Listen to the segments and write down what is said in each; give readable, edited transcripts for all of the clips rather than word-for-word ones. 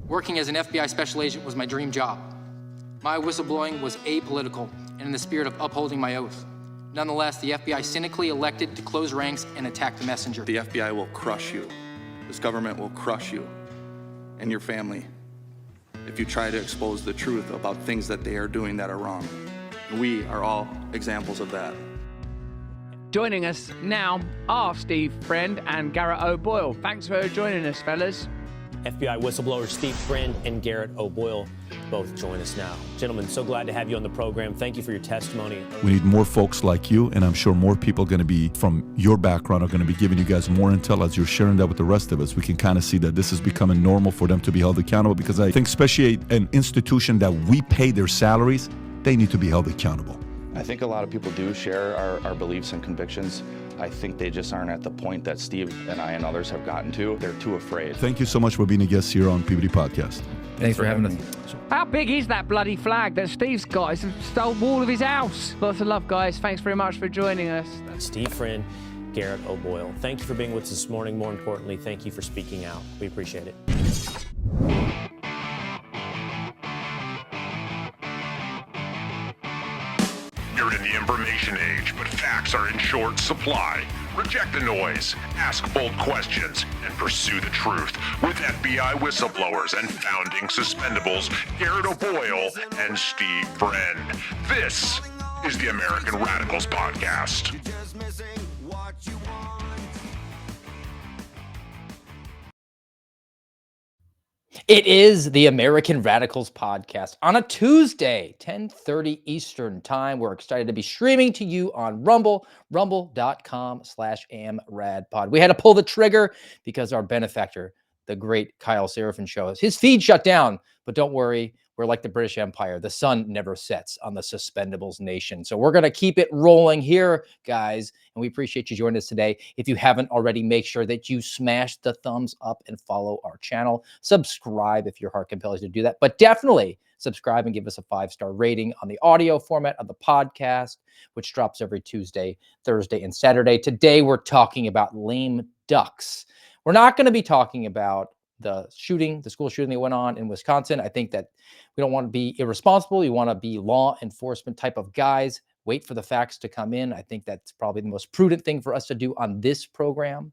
Working as an FBI special agent was my dream job. My whistleblowing was apolitical and in the spirit of upholding my oath. Nonetheless, the FBI cynically elected to close ranks and attack the messenger. The FBI will crush you. This government will crush you and your family if you try to expose the truth about things that they are doing that are wrong. We are all examples of that. Joining us now are Steve Friend and Garrett O'Boyle. Thanks for joining us, fellas. FBI whistleblowers Steve Friend and Garrett O'Boyle both join us now. Gentlemen, so glad to have you on the program. Thank you for your testimony. We need more folks like you, and I'm sure more people are going to be from your background are going to be giving you guys more intel as you're sharing that with the rest of us. We can kind of see that this is becoming normal for them to be held accountable, because I think especially an institution that we pay their salaries, they need to be held accountable. I think a lot of people do share our beliefs and convictions. I think they just aren't at the point that Steve and I and others have gotten to. They're too afraid. Thank you so much for being a guest here on PBD Podcast. Thanks for having us. How big is that bloody flag that Steve's got? It's a stone wall of his house. Lots of love, guys. Thanks very much for joining us. Steve Friend, Garrett O'Boyle, thank you for being with us this morning. More importantly, thank you for speaking out. We appreciate it. You're in the information age, but facts are in short supply. Reject the noise, ask bold questions, and pursue the truth with FBI whistleblowers and founding suspendables Garrett O'Boyle and Steve Friend. This is the American Radicals Podcast. It is the American Radicals Podcast on a Tuesday, 10:30 Eastern Time. We're excited to be streaming to you on Rumble, rumble.com/amradpod. We had to pull the trigger because our benefactor, the great Kyle Seraphin show, his feed shut down. But don't worry, we're like the British Empire. The sun never sets on the Suspendables Nation. So we're going to keep it rolling here, guys. And we appreciate you joining us today. If you haven't already, make sure that you smash the thumbs up and follow our channel. Subscribe if your heart compels you to do that. But definitely subscribe and give us a 5-star rating on the audio format of the podcast, which drops every Tuesday, Thursday, and Saturday. Today, we're talking about lame ducks. We're not going to be talking about the school shooting that went on in Wisconsin. I think that we don't want to be irresponsible. You want to be law enforcement type of guys. Wait for the facts to come in. I think that's probably the most prudent thing for us to do on this program.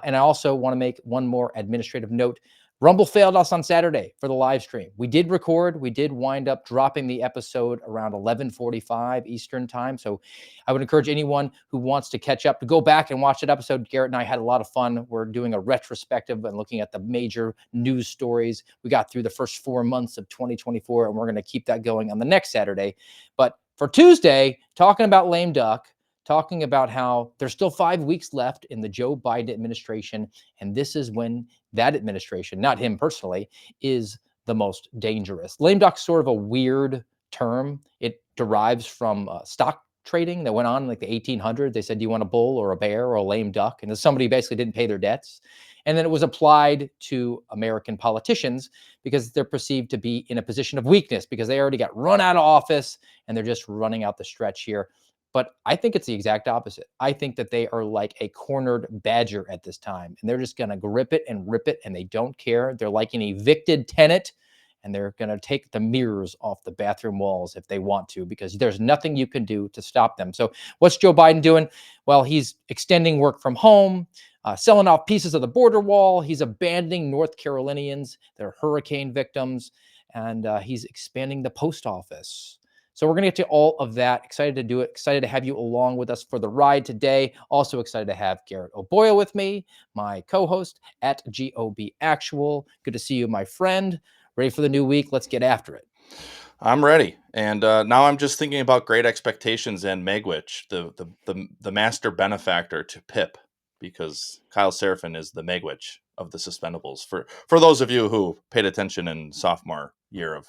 And I also want to make one more administrative note. Rumble failed us on Saturday for the live stream. We did record. We did wind up dropping the episode around 11:45 Eastern time. So I would encourage anyone who wants to catch up to go back and watch that episode. Garrett and I had a lot of fun. We're doing a retrospective and looking at the major news stories. We got through the first 4 months of 2024, and we're going to keep that going on the next Saturday. But for Tuesday, talking about lame duck, talking about how there's still 5 weeks left in the Joe Biden administration. And this is when that administration, not him personally, is the most dangerous. Lame duck's sort of a weird term. It derives from stock trading that went on in like the 1800s. They said, do you want a bull or a bear or a lame duck? And somebody basically didn't pay their debts. And then it was applied to American politicians because they're perceived to be in a position of weakness because they already got run out of office and they're just running out the stretch here. But I think it's the exact opposite. I think that they are like a cornered badger at this time, and they're just going to grip it and rip it, and they don't care. They're like an evicted tenant, and they're going to take the mirrors off the bathroom walls if they want to, because there's nothing you can do to stop them. So what's Joe Biden doing? Well, he's extending work from home, selling off pieces of the border wall. He's abandoning North Carolinians. They're hurricane victims, and he's expanding the post office. So we're going to get to all of that. Excited to do it. Excited to have you along with us for the ride today. Also excited to have Garrett O'Boyle with me, my co-host at GOB Actual. Good to see you, my friend. Ready for the new week? Let's get after it. I'm ready. And now I'm just thinking about Great Expectations and Megwitch, the master benefactor to Pip, because Kyle Seraphin is the Megwitch of the Suspendables. For those of you who paid attention in sophomore year of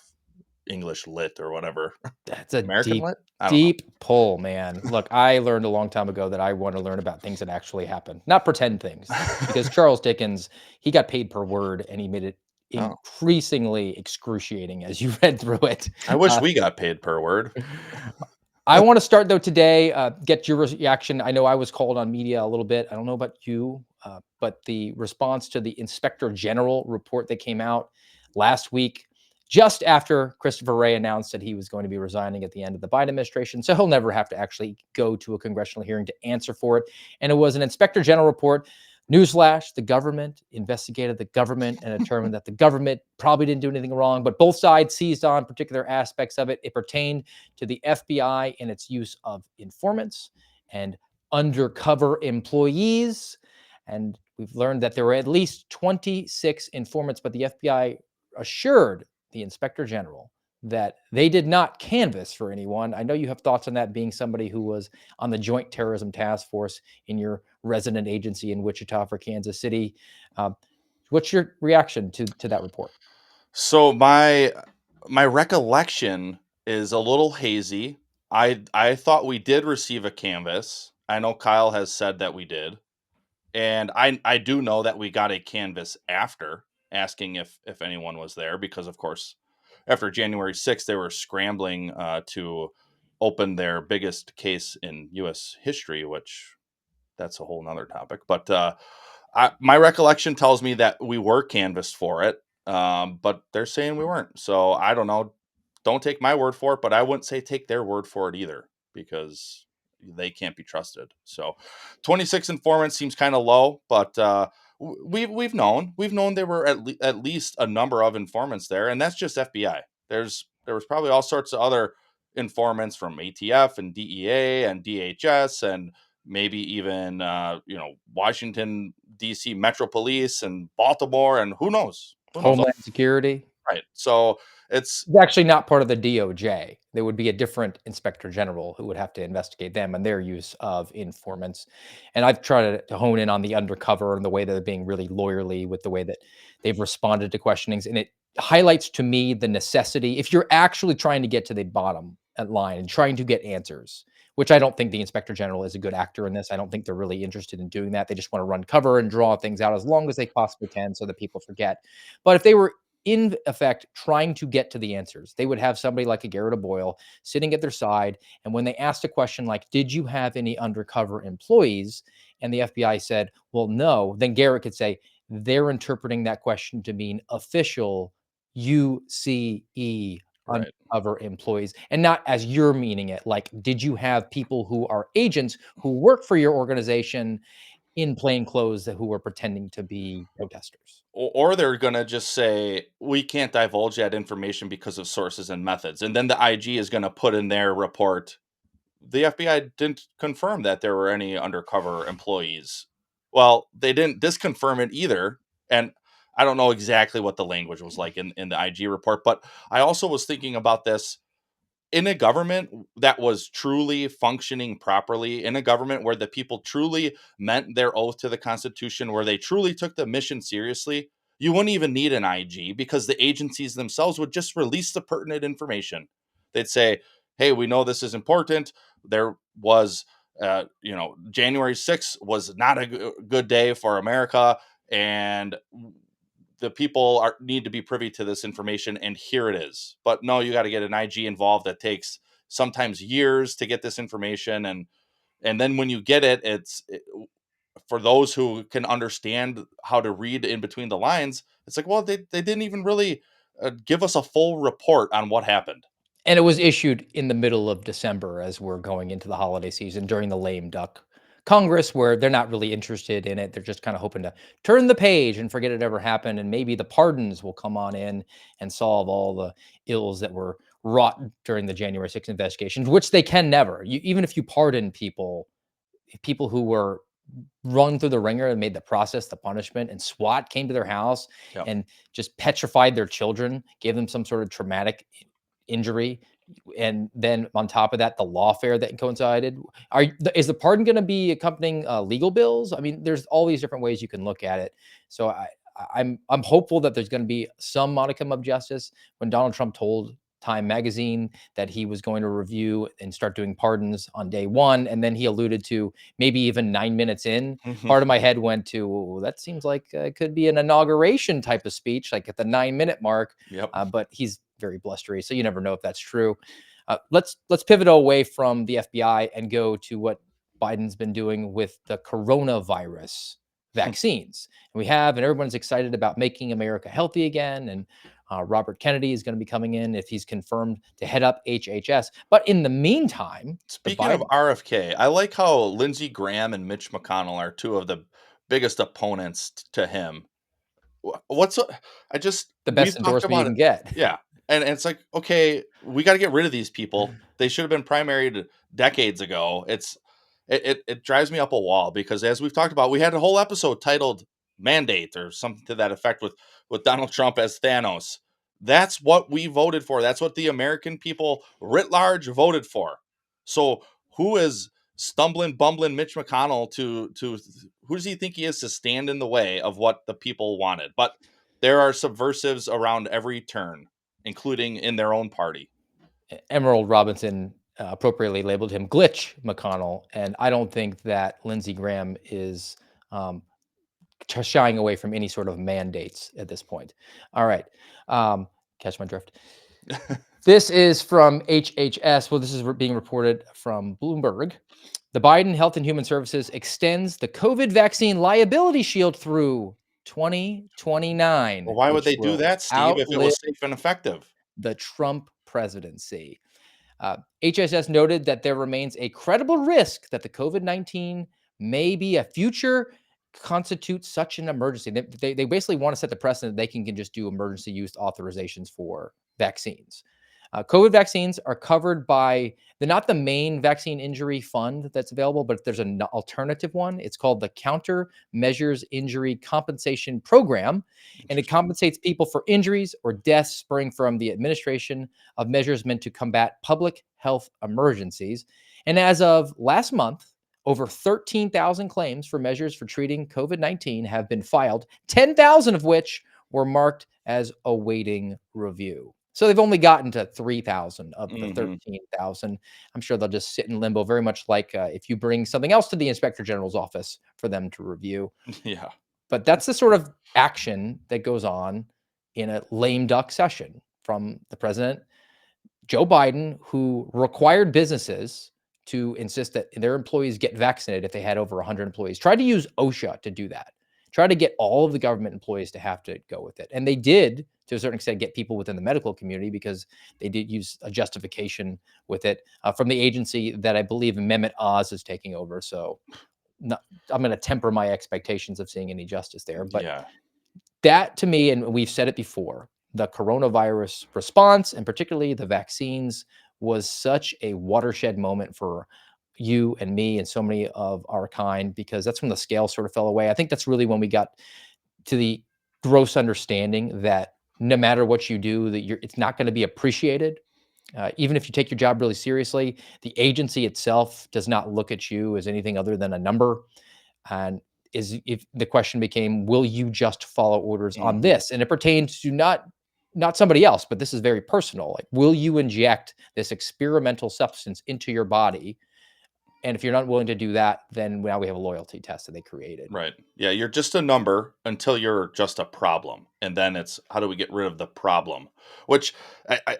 English lit or whatever. That's a American lit? deep pull, man. Look, I learned a long time ago that I want to learn about things that actually happen, not pretend things. Because Charles Dickens, he got paid per word, and he made it increasingly excruciating as you read through it. I wish we got paid per word. I want to start, though, today, get your reaction. I know I was called on media a little bit. I don't know about you, but the response to the Inspector General report that came out last week, just after Christopher Wray announced that he was going to be resigning at the end of the Biden administration. So he'll never have to actually go to a congressional hearing to answer for it. And it was an Inspector General report. Newsflash, the government investigated the government and determined that the government probably didn't do anything wrong, but both sides seized on particular aspects of it. It pertained to the FBI and its use of informants and undercover employees. And we've learned that there were at least 26 informants, but the FBI assured the Inspector General that they did not canvass for anyone. I know you have thoughts on that, being somebody who was on the Joint Terrorism Task Force in your resident agency in Wichita for Kansas City. What's your reaction to that report? So my recollection is a little hazy. I thought we did receive a canvas. I know Kyle has said that we did. And I do know that we got a canvas after asking if anyone was there, because of course after January 6th they were scrambling to open their biggest case in US history, which that's a whole nother topic. But my recollection tells me that we were canvassed for it, but they're saying we weren't. So I don't know. Don't take my word for it, but I wouldn't say take their word for it either, because they can't be trusted. So 26 informants seems kind of low, but we've known there were at least a number of informants there, and that's just FBI. There was probably all sorts of other informants from ATF and DEA and DHS and maybe even Washington D.C. Metro Police and Baltimore, and who knows? Who knows? Homeland Security. Right. So it's It's actually not part of the DOJ. There would be a different Inspector General who would have to investigate them and their use of informants. And I've tried to hone in on the undercover and the way that they're being really lawyerly with the way that they've responded to questionings. And it highlights to me the necessity, if you're actually trying to get to the bottom line and trying to get answers, which I don't think the Inspector General is a good actor in this. I don't think they're really interested in doing that. They just want to run cover and draw things out as long as they possibly can so that people forget. But if they were in effect trying to get to the answers, they would have somebody like a Garrett O'Boyle sitting at their side. And when they asked a question like, did you have any undercover employees? And the FBI said, well, no. Then Garrett could say, they're interpreting that question to mean official UCE right. undercover employees, and not as you're meaning it. Like, did you have people who are agents who work for your organization in plain clothes who were pretending to be protesters? Or they're gonna just say we can't divulge that information because of sources and methods, and then the IG is gonna put in their report, the FBI didn't confirm that there were any undercover employees. Well, they didn't disconfirm it either. And I don't know exactly what the language was like in the IG report, but I also was thinking about this in a government that was truly functioning properly, in a government where the people truly meant their oath to the Constitution, where they truly took the mission seriously, you wouldn't even need an IG, because the agencies themselves would just release the pertinent information. They'd say, hey, we know this is important. There was, January 6th was not a good day for America, and the people need to be privy to this information, and here it is. But no, you got to get an IG involved that takes sometimes years to get this information, and then when you get it, for those who can understand how to read in between the lines, it's like, well, they didn't even really give us a full report on what happened. And it was issued in the middle of December as we're going into the holiday season during the lame duck Congress, where they're not really interested in it. They're just kind of hoping to turn the page and forget it ever happened. And maybe the pardons will come on in and solve all the ills that were wrought during the January 6th investigations, which they can never. Even if you pardon people who were run through the ringer and made the process, the punishment, and SWAT came to their house Yep. and just petrified their children, gave them some sort of traumatic injury, and then on top of that, the lawfare that coincided. Is the pardon going to be accompanying legal bills? I mean, there's all these different ways you can look at it. So I'm hopeful that there's going to be some modicum of justice. When Donald Trump told Time Magazine that he was going to review and start doing pardons on day one, and then he alluded to maybe even 9 minutes in, part of my head went to, well, that seems like it could be an inauguration type of speech, like at the 9-minute mark. Yep. But he's very blustery, so you never know if that's true. Let's pivot away from the FBI and go to what Biden's been doing with the coronavirus vaccines. And everyone's excited about making America healthy again, and Robert Kennedy is going to be coming in if he's confirmed to head up HHS. But in the meantime, Speaking of RFK, I like how Lindsey Graham and Mitch McConnell are two of the biggest opponents to him. What's I just the we've best talked endorsement you about it. can get. Yeah. And it's like, okay, we got to get rid of these people. They should have been primaried decades ago. It drives me up a wall because as we've talked about, we had a whole episode titled Mandate or something to that effect with Donald Trump as Thanos. That's what we voted for. That's what the American people writ large voted for. So who is stumbling, bumbling Mitch McConnell to who does he think he is to stand in the way of what the people wanted? But there are subversives around every turn, including in their own party. Emerald Robinson appropriately labeled him Glitch McConnell, and I don't think that Lindsey Graham is shying away from any sort of mandates at this point. All right, catch my drift. This is from HHS. Well, this is being reported from Bloomberg. The Biden Health and Human Services extends the COVID vaccine liability shield through 2029, Well, why would which they do will that, Steve, if it outlive was safe and effective? the Trump presidency. HHS noted that there remains a credible risk that the COVID-19 may be a future constitute such an emergency. They basically want to set the precedent they can just do emergency use authorizations for vaccines. COVID vaccines are covered by not the main vaccine injury fund that's available, but there's an alternative one. It's called the Countermeasures Injury Compensation Program, and it compensates people for injuries or deaths spurring from the administration of measures meant to combat public health emergencies. And as of last month, over 13,000 claims for measures for treating COVID-19 have been filed, 10,000 of which were marked as awaiting review. So they've only gotten to 3,000 of the 13,000. I'm sure they'll just sit in limbo, very much like if you bring something else to the Inspector General's office for them to review. Yeah. But that's the sort of action that goes on in a lame duck session from the president, Joe Biden, who required businesses to insist that their employees get vaccinated if they had over 100 employees. Tried to use OSHA to do that. Tried to get all of the government employees to have to go with it. And they did, to a certain extent, get people within the medical community because they did use a justification with it from the agency that I believe Mehmet Oz is taking over. So I'm going to temper my expectations of seeing any justice there. But Yeah. that to me, and we've said it before, the coronavirus response and particularly the vaccines was such a watershed moment for you and me and so many of our kind, because that's when the scale sort of fell away. I think that's really when we got to the gross understanding that no matter what you do, that it's not going to be appreciated. Even if you take your job really seriously, the agency itself does not look at you as anything other than a number. And if the question became, will you just follow orders on this? And it pertains to not somebody else, but this is very personal. Like, will you inject this experimental substance into your body? And if you're not willing to do that, then now we have a loyalty test that they created. Right. Yeah, you're just a number until you're just a problem. And then it's how do we get rid of the problem? Which I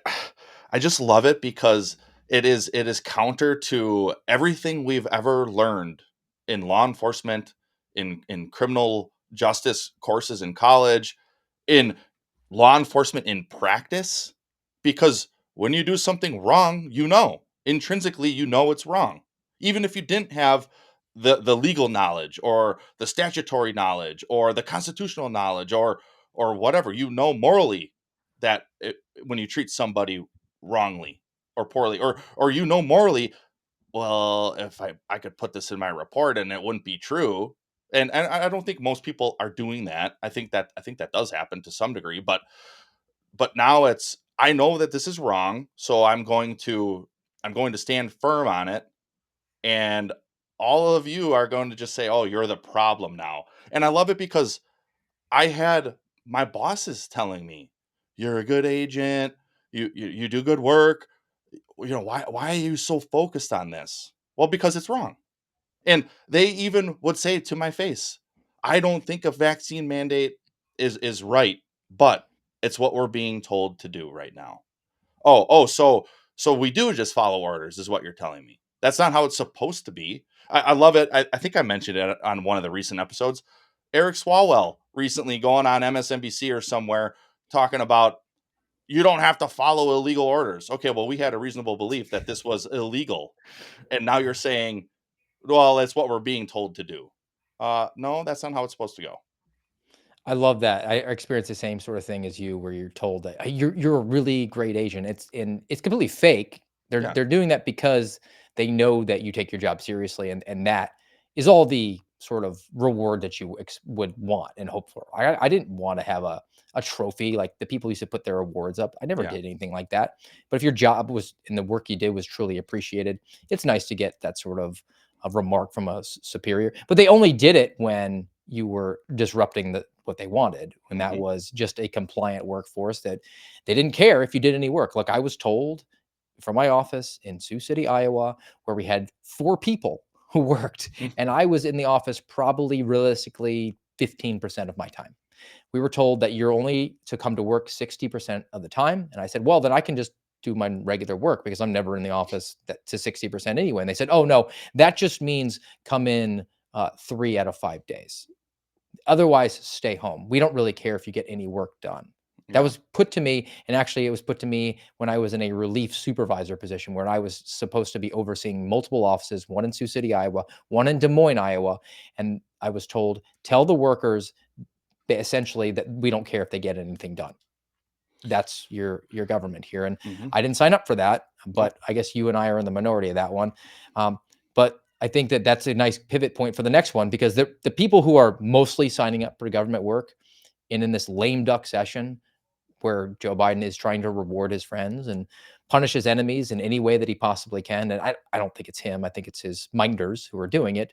I just love it because it is counter to everything we've ever learned in law enforcement, in criminal justice courses in college, in law enforcement in practice. Because when you do something wrong, intrinsically it's wrong. Even if you didn't have the legal knowledge or the statutory knowledge or the constitutional knowledge or whatever, morally that when you treat somebody wrongly or poorly or morally, well, if I could put this in my report and it wouldn't be true. And I don't think most people are doing that. I think that does happen to some degree, but now I know that this is wrong, so I'm going to stand firm on it, and all of you are going to just say, "Oh, you're the problem now." And I love it because I had my bosses telling me, "You're a good agent. You do good work. Why are you so focused on this?" Well, because it's wrong. And they even would say to my face, "I don't think a vaccine mandate is right, but it's what we're being told to do right now." So we do just follow orders, is what you're telling me. That's not how it's supposed to be. I love it. I think I mentioned it on one of the recent episodes. Eric Swalwell recently going on MSNBC or somewhere talking about you don't have to follow illegal orders. Okay, well, we had a reasonable belief that this was illegal, and now you're saying, well, that's what we're being told to do. No, that's not how it's supposed to go. I love that. I experienced the same sort of thing as you, where you're told that you're a really great agent. It's completely fake. Yeah. They're doing that because they know that you take your job seriously, and that is all the sort of reward that you would want and hope for. I didn't want to have a trophy like the people used to put their awards up. I never Yeah. did anything like that. But if your job was and the work you did was truly appreciated, it's nice to get that sort of a remark from a superior. But they only did it when you were disrupting what they wanted, when that Mhm. was just a compliant workforce that they didn't care if you did any work. Like I was told from my office in Sioux City, Iowa, where we had 4 people who worked, and I was in the office probably realistically 15% of my time. We were told that you're only to come to work 60% of the time. And I said, well, then I can just do my regular work because I'm never in the office to 60% anyway. And they said, oh, no, that just means come in 3 out of 5 days. Otherwise, stay home. We don't really care if you get any work done. That Yeah. was put to me, and actually it was put to me when I was in a relief supervisor position where I was supposed to be overseeing multiple offices, one in Sioux City, Iowa, one in Des Moines, Iowa, and I was told, tell the workers essentially that we don't care if they get anything done. That's your government here, and Mhm. I didn't sign up for that, Nope. but I guess you and I are in the minority of that one. But I think that that's a nice pivot point for the next one, because the people who are mostly signing up for government work and in this lame duck session where Joe Biden is trying to reward his friends and punish his enemies in any way that he possibly can. And I don't think it's him. I think it's his minders who are doing it.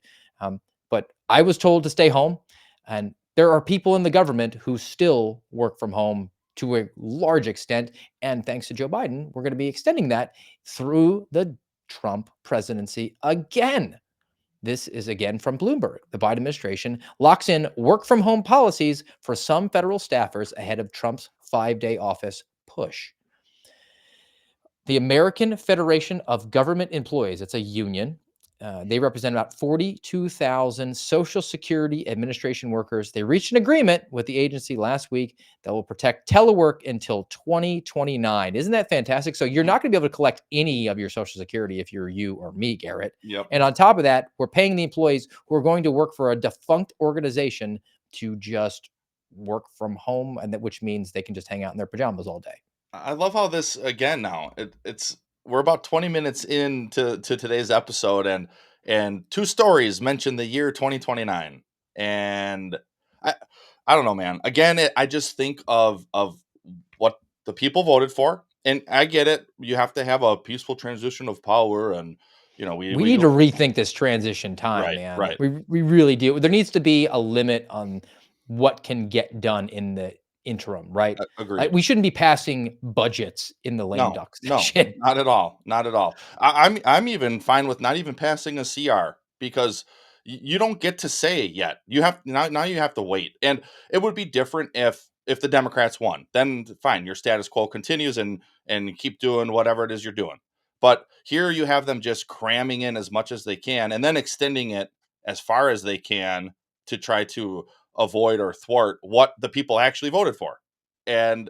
But I was told to stay home. And there are people in the government who still work from home to a large extent. And thanks to Joe Biden, we're going to be extending that through the Trump presidency again. This is again from Bloomberg. The Biden administration locks in work from home policies for some federal staffers ahead of Trump's 5-day office push. The American Federation of Government Employees, it's a union. They represent about 42,000 Social Security Administration workers. They reached an agreement with the agency last week that will protect telework until 2029. Isn't that fantastic? So you're not going to be able to collect any of your Social Security if you're you or me, Garrett. Yep. And on top of that, we're paying the employees who are going to work for a defunct organization to just work from home, and that which means they can just hang out in their pajamas all day. I love how this again now. It's we're about 20 minutes into today's episode, and 2 stories mention the year 2029. And I I don't know, man. Again, I just think of what the people voted for. And I get it. You have to have a peaceful transition of power, and We we need to do. rethink this transition time, Right, man. right. We really do. There needs to be a limit on what can get done in the interim, right? Agreed. We shouldn't be passing budgets in the lame No, duck no, session. not at all, not at all. I'm even fine with not even passing a CR, because you don't get to say it yet. You have now you have to wait. And it would be different if the Democrats won. Then fine, your status quo continues, and keep doing whatever it is you're doing. But here you have them just cramming in as much as they can and then extending it as far as they can to try to avoid or thwart what the people actually voted for. And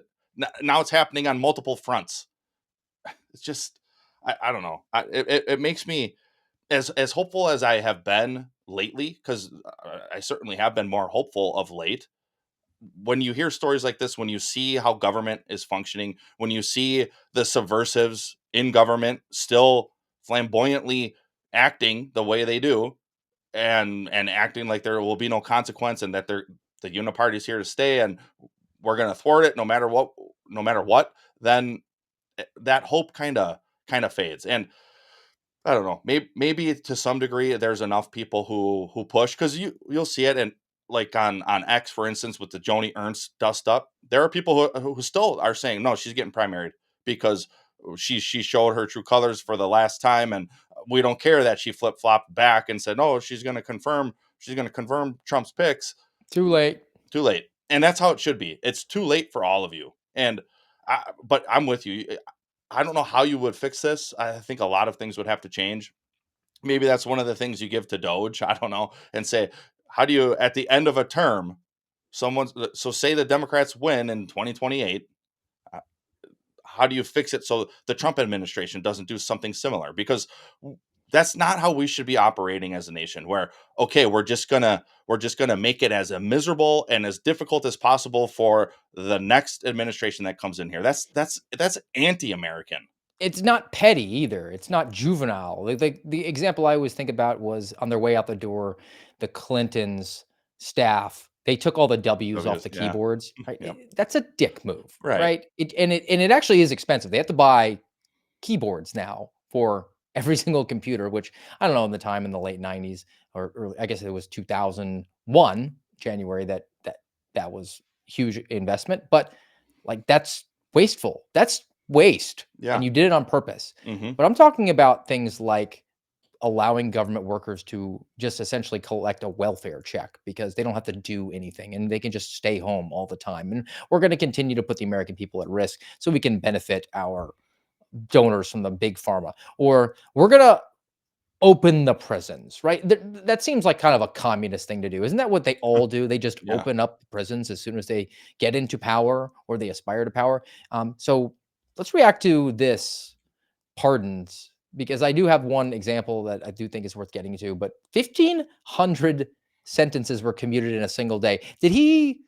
now it's happening on multiple fronts. It's just I don't know. It makes me as hopeful as I have been lately, because I certainly have been more hopeful of late. When you hear stories like this, when you see how government is functioning, when you see the subversives in government still flamboyantly acting the way they do, and acting like there will be no consequence, and that the uniparty is here to stay, and we're going to thwart it no matter what, then that hope kind of fades. And I don't know, maybe to some degree there's enough people who push, because you'll see it. And like on X, for instance, with the Joni Ernst dust up, there are people who still are saying no, she's getting primaried because she showed her true colors for the last time, and we don't care that she flip-flopped back and said no, she's going to confirm Trump's picks. Too late. Too late. And that's how it should be. It's too late for all of you. And but I'm with you. I don't know how you would fix this. I think a lot of things would have to change. Maybe that's one of the things you give to Doge. I don't know, and say, how do you at the end of a term, so say the Democrats win in 2028. how do you fix it so the Trump administration doesn't do something similar? Because that's not how we should be operating as a nation, where, okay, we're just gonna make it as miserable and as difficult as possible for the next administration that comes in here. That's anti-American. It's not petty either. It's not juvenile. Like the example I always think about was on their way out the door, the Clintons staff, they took all the W's off the Yeah. keyboards. Right? Yep. That's a dick move, Right. right? It actually is expensive. They have to buy keyboards now for every single computer, which I don't know in the time in the late 90s or early, I guess it was 2001 January that was huge investment, but like that's wasteful. That's waste. Yeah. And you did it on purpose. Mm-hmm. But I'm talking about things like allowing government workers to just essentially collect a welfare check because they don't have to do anything and they can just stay home all the time. And we're going to continue to put the American people at risk so we can benefit our donors from the big pharma, or we're going to open the prisons, right? That seems like kind of a communist thing to do. Isn't that what they all do? They just Yeah. open up the prisons as soon as they get into power or they aspire to power. So let's react to this pardons, because I do have one example that I do think is worth getting to, but 1,500 sentences were commuted in a single day. Did he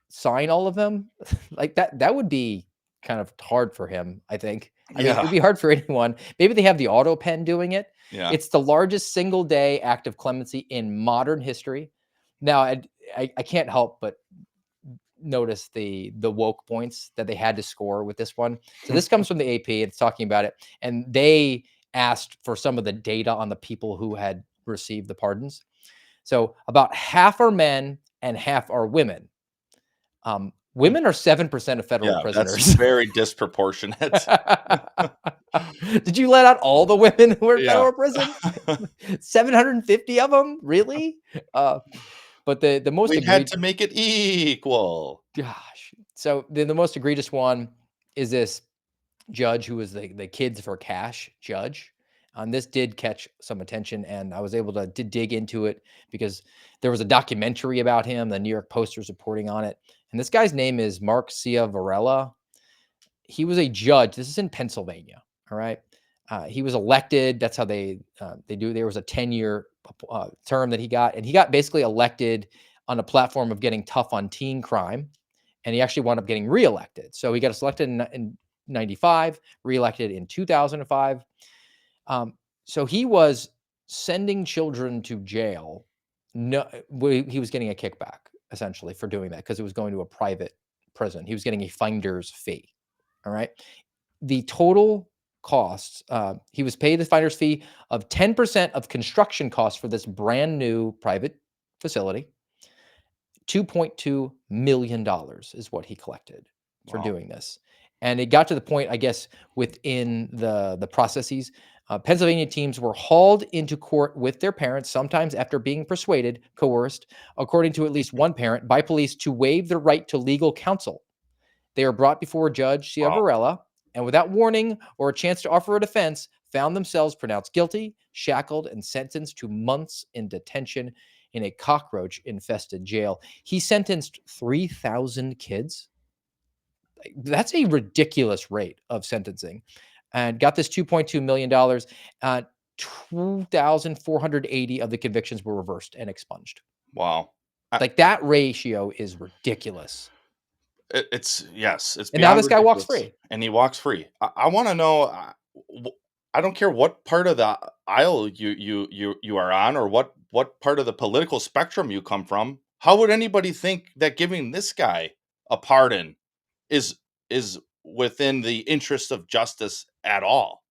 sign all of them? Like that would be kind of hard for him, I think. I mean, it'd be hard for anyone. Maybe they have the auto pen doing it. Yeah. It's the largest single day act of clemency in modern history. Now, I can't help but notice the woke points that they had to score with this one. So this comes from the AP. It's talking about it, and they asked for some of the data on the people who had received the pardons. So about half are men and half are women. Women are 7% of federal prisoners. That's very disproportionate. Did you let out all the women who are in federal prison? 750 of them? Really? But the most we had to make it equal. Gosh. So the most egregious one is this judge who was the kids for cash judge. This did catch some attention, and I was able to dig into it because there was a documentary about him. The New York Post was reporting on it. And this guy's name is Mark Ciavarella. He was a judge. This is in Pennsylvania. All right. He was elected. That's how they do. There was a 10-year term that he got, and he got basically elected on a platform of getting tough on teen crime. And he actually wound up getting reelected. So he got selected in 95, reelected in 2005. So he was sending children to jail. No, he was getting a kickback essentially for doing that because it was going to a private prison. He was getting a finder's fee. All right. The total costs, he was paid the finder's fee of 10% of construction costs for this brand new private facility. $2.2 million is what he collected for doing this. And it got to the point, I guess, within the processes, Pennsylvania teams were hauled into court with their parents, sometimes after being persuaded, coerced, according to at least one parent, by police to waive their right to legal counsel. They are brought before Judge Ciavarella, and without warning or a chance to offer a defense, found themselves pronounced guilty, shackled, and sentenced to months in detention in a cockroach-infested jail. He sentenced 3,000 kids. That's a ridiculous rate of sentencing. And got this $2.2 million. 2,480 of the convictions were reversed and expunged. Wow. Like that ratio is ridiculous. It's and now this guy walks free. And he walks free. I want to know. I don't care what part of the aisle you are on, or what part of the political spectrum you come from. How would anybody think that giving this guy a pardon is within the interest of justice at all?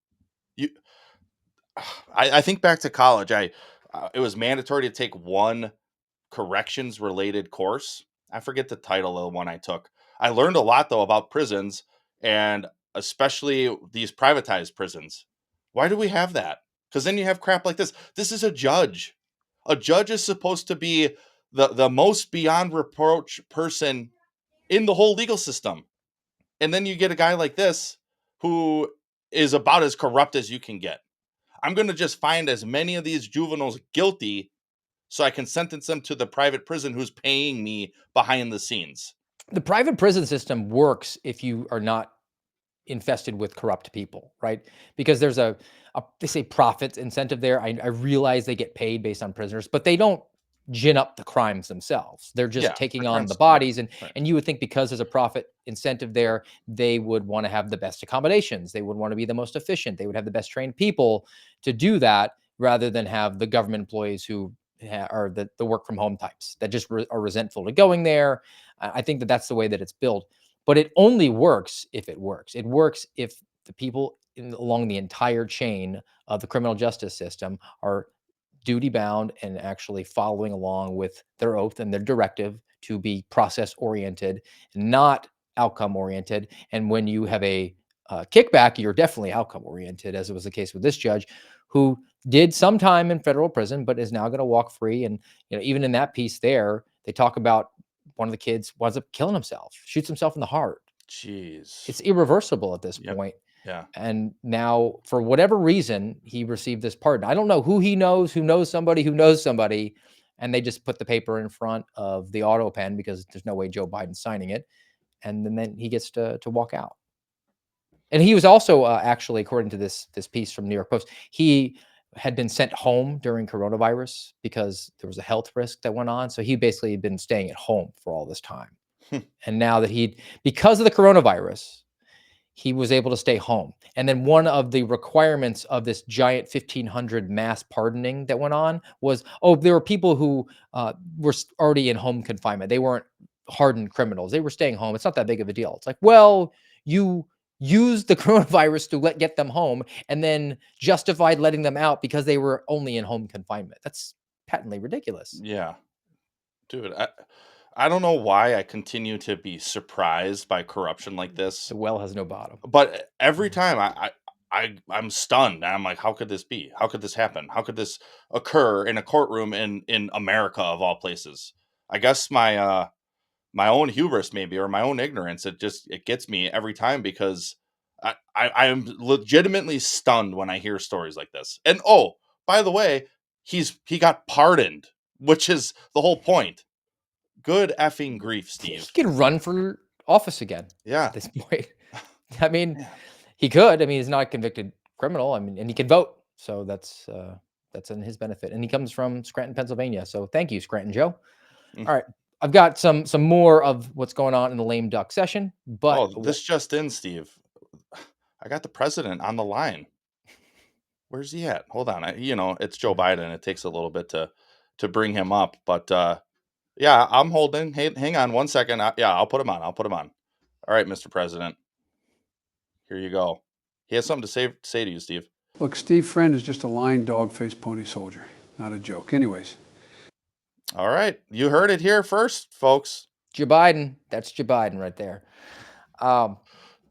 I think back to college. It was mandatory to take one corrections related course. I forget the title of the one I took. I learned a lot though about prisons, and especially these privatized prisons. Why do we have that? Because then you have crap like this. This is a judge. A judge is supposed to be the most beyond reproach person in the whole legal system. And then you get a guy like this who is about as corrupt as you can get. I'm going to just find as many of these juveniles guilty so I can sentence them to the private prison who's paying me behind the scenes. The private prison system works if you are not infested with corrupt people, right? Because there's they say profit incentive there. I realize they get paid based on prisoners, but they don't gin up the crimes themselves. They're just Yeah, taking the on crimes, the yeah, bodies, right. and you would think because there's a profit incentive there, they would want to have the best accommodations. They would want to be the most efficient. They would have the best trained people to do that, rather than have the government employees who are the work from home types that just are resentful to going there. I think that that's the way that it's built, but it only works if it works. It works if the people along the entire chain of the criminal justice system are duty bound and actually following along with their oath and their directive to be process oriented, not outcome oriented. And when you have a kickback, you're definitely outcome oriented, as it was the case with this judge, who did some time in federal prison, but is now going to walk free. And even in that piece there, they talk about one of the kids winds up killing himself, shoots himself in the heart. Jeez. It's irreversible at this Yep. point. Yeah. And now, for whatever reason, he received this pardon. I don't know who he knows, who knows somebody who knows somebody, and they just put the paper in front of the auto pen because there's no way Joe Biden's signing it, and then he gets to walk out. And he was also actually, according to this piece from New York Post, he had been sent home during coronavirus because there was a health risk that went on. So he basically had been staying at home for all this time. And now that because of the coronavirus, he was able to stay home. And then one of the requirements of this giant 1,500 mass pardoning that went on was, there were people who were already in home confinement. They weren't hardened criminals. They were staying home. It's not that big of a deal. It's like, well, you used the coronavirus to get them home and then justified letting them out because they were only in home confinement. That's patently ridiculous. Yeah. Dude, I don't know why I continue to be surprised by corruption like this. The well has no bottom. But every time I'm stunned. And I'm like, how could this be? How could this happen? How could this occur in a courtroom in America of all places? I guess my own hubris maybe, or my own ignorance. It gets me every time because I am legitimately stunned when I hear stories like this. And oh, by the way, he got pardoned, which is the whole point. Good effing grief, He Steve. could run for office again Yeah. at this point. I mean, Yeah. he could. I mean, he's not a convicted criminal. I mean, and he can vote. So that's in his benefit. And he comes from Scranton, Pennsylvania. So thank you, Scranton Joe. Mm. All right. I've got some more of what's going on in the lame duck session, but Oh, this just in, Steve. I got the president on the line. Where's he at? Hold on. It's Joe Biden. It takes a little bit to bring him up, but yeah, I'm holding. Hey, hang on one second. Yeah, I'll put him on. All right, Mr. President. Here you go. He has something to say to you, Steve. Look, Steve Friend is just a lying dog-faced pony soldier. Not a joke. Anyways. All right. You heard it here first, folks. Joe Biden, that's Joe Biden right there.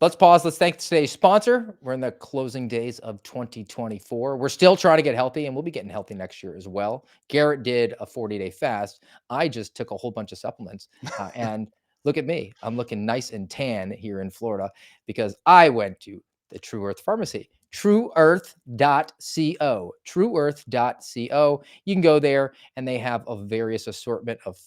Let's pause. Let's thank today's sponsor. We're in the closing days of 2024. We're still trying to get healthy, and we'll be getting healthy next year as well. Garrett did a 40-day fast. I just took a whole bunch of supplements, and look at me. I'm looking nice and tan here in Florida because I went to the True Earth Pharmacy. TrueEarth.co. TrueEarth.co. You can go there, and they have a various assortment of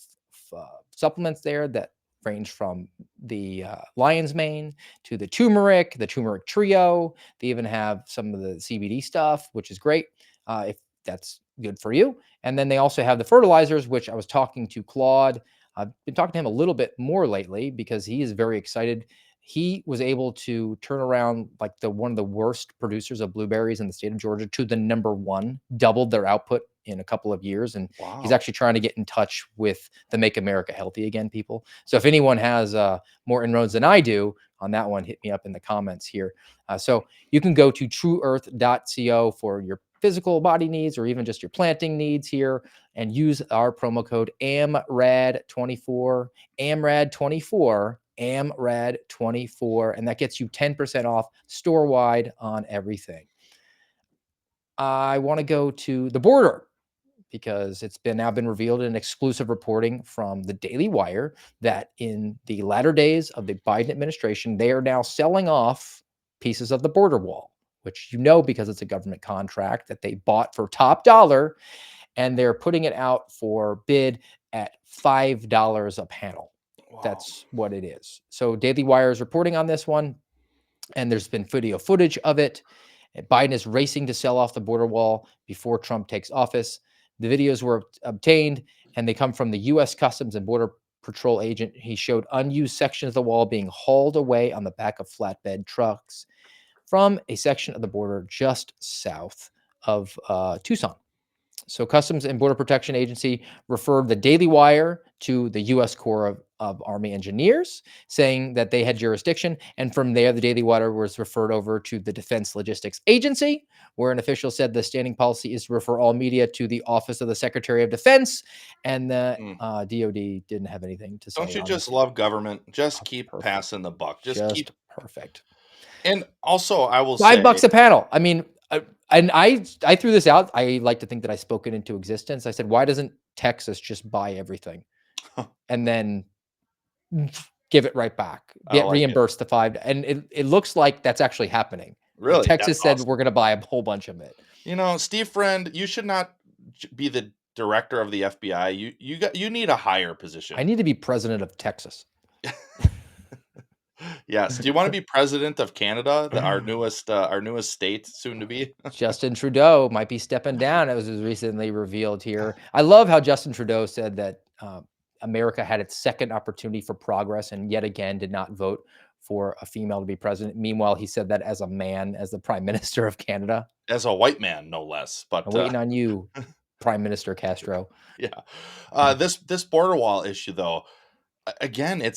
supplements there that range from the lion's mane to the turmeric trio. They even have some of the CBD stuff, which is great if that's good for you. And then they also have the fertilizers, which I was talking to Claude. I've been talking to him a little bit more lately because he is very excited. He was able to turn around like one of the worst producers of blueberries in the state of Georgia to the number one, doubled their output in a couple of years. And he's actually trying to get in touch with the Make America Healthy Again people. So if anyone has more inroads than I do on that one, hit me up in the comments here. So you can go to trueearth.co for your physical body needs or even just your planting needs here, and use our promo code AMRAD24, AMRAD24, AMRAD24, and that gets you 10% off store-wide on everything. I want to go to the border because it's now been revealed in exclusive reporting from the Daily Wire that in the latter days of the Biden administration, they are now selling off pieces of the border wall, which because it's a government contract that they bought for top dollar, and they're putting it out for bid at $5 a panel. Wow. That's what it is. So Daily Wire is reporting on this one. And there's been video footage of it. Biden is racing to sell off the border wall before Trump takes office. The videos were obtained, and they come from the U.S. Customs and Border Patrol agent. He showed unused sections of the wall being hauled away on the back of flatbed trucks from a section of the border just south of Tucson. So Customs and Border Protection Agency referred the Daily Wire to the U.S. Corps of Army Engineers, saying that they had jurisdiction. And from there, the Daily Wire was referred over to the Defense Logistics Agency, where an official said the standing policy is to refer all media to the Office of the Secretary of Defense. And the DOD didn't have anything to say. Don't you on just this. love government? Just keep Perfect. passing the buck. Just keep. Perfect. And also, I will say $5 a panel. I mean, and I threw this out. I like to think that I spoke it into existence. I said, why doesn't Texas just buy everything and then give it right back, get like reimbursed the $5? And it looks like that's actually happening. Really? Texas That's said awesome. we're going to buy a whole bunch of it. You know, Steve Friend, you should not be the director of the FBI. You need a higher position. I need to be president of Texas. Yes. Do you want to be president of Canada, our newest state, soon to be? Justin Trudeau might be stepping down. It was recently revealed here. I love how Justin Trudeau said that America had its second opportunity for progress and yet again did not vote for a female to be president. Meanwhile, he said that as a man, as the prime minister of Canada. As a white man, no less. But I'm waiting on you, Prime Minister Castro. Yeah. This border wall issue, though, again,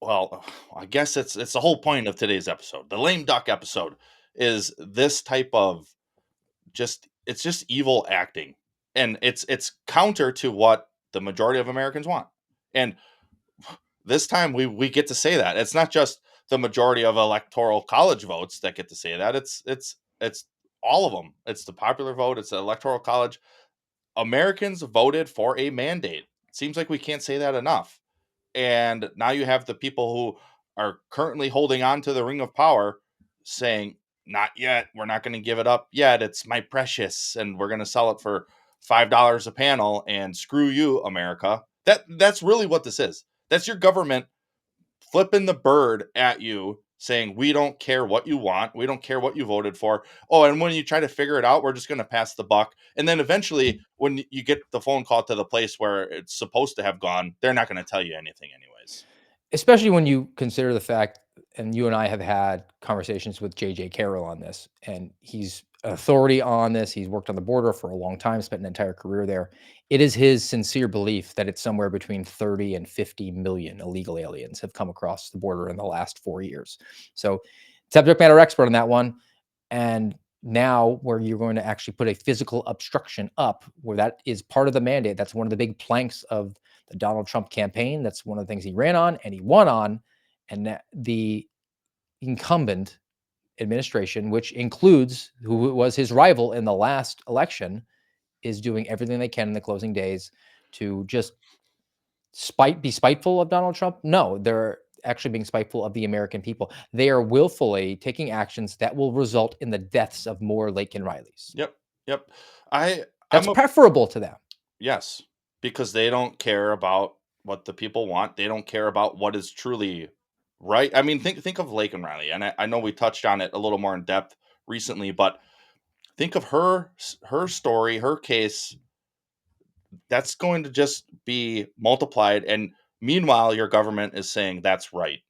well, I guess it's the whole point of today's episode. The lame duck episode is this type of it's just evil acting, and it's counter to what the majority of Americans want. And this time we get to say that it's not just the majority of electoral college votes that get to say that. It's all of them. It's the popular vote. It's the electoral college. Americans voted for a mandate. It seems like we can't say that enough. And now you have the people who are currently holding on to the ring of power saying, not yet. We're not going to give it up yet. It's my precious. And we're going to sell it for $5 a panel, and screw you, America. That's really what this is. That's your government flipping the bird at you, saying, we don't care what you want. We don't care what you voted for. Oh, and when you try to figure it out, we're just going to pass the buck. And then eventually, when you get the phone call to the place where it's supposed to have gone, they're not going to tell you anything anyways. Especially when you consider the fact, and you and I have had conversations with J.J. Carroll on this, and he's an authority on this. He's worked on the border for a long time, spent an entire career there. It is his sincere belief that it's somewhere between 30 and 50 million illegal aliens have come across the border in the last 4 years. So, subject matter expert on that one. And now where you're going to actually put a physical obstruction up, where that is part of the mandate. That's one of the big planks of the Donald Trump campaign. That's one of the things he ran on and he won on. And the incumbent administration, which includes who was his rival in the last election, is doing everything they can in the closing days to just be spiteful of Donald Trump. No, they're actually being spiteful of the American people. They are willfully taking actions that will result in the deaths of more Laken Rileys. Yep. That's preferable to them. Yes, because they don't care about what the people want. They don't care about what is truly right. I mean, think of Laken Riley, and I know we touched on it a little more in depth recently, but think of her story, her case. That's going to just be multiplied, and meanwhile, your government is saying that's right,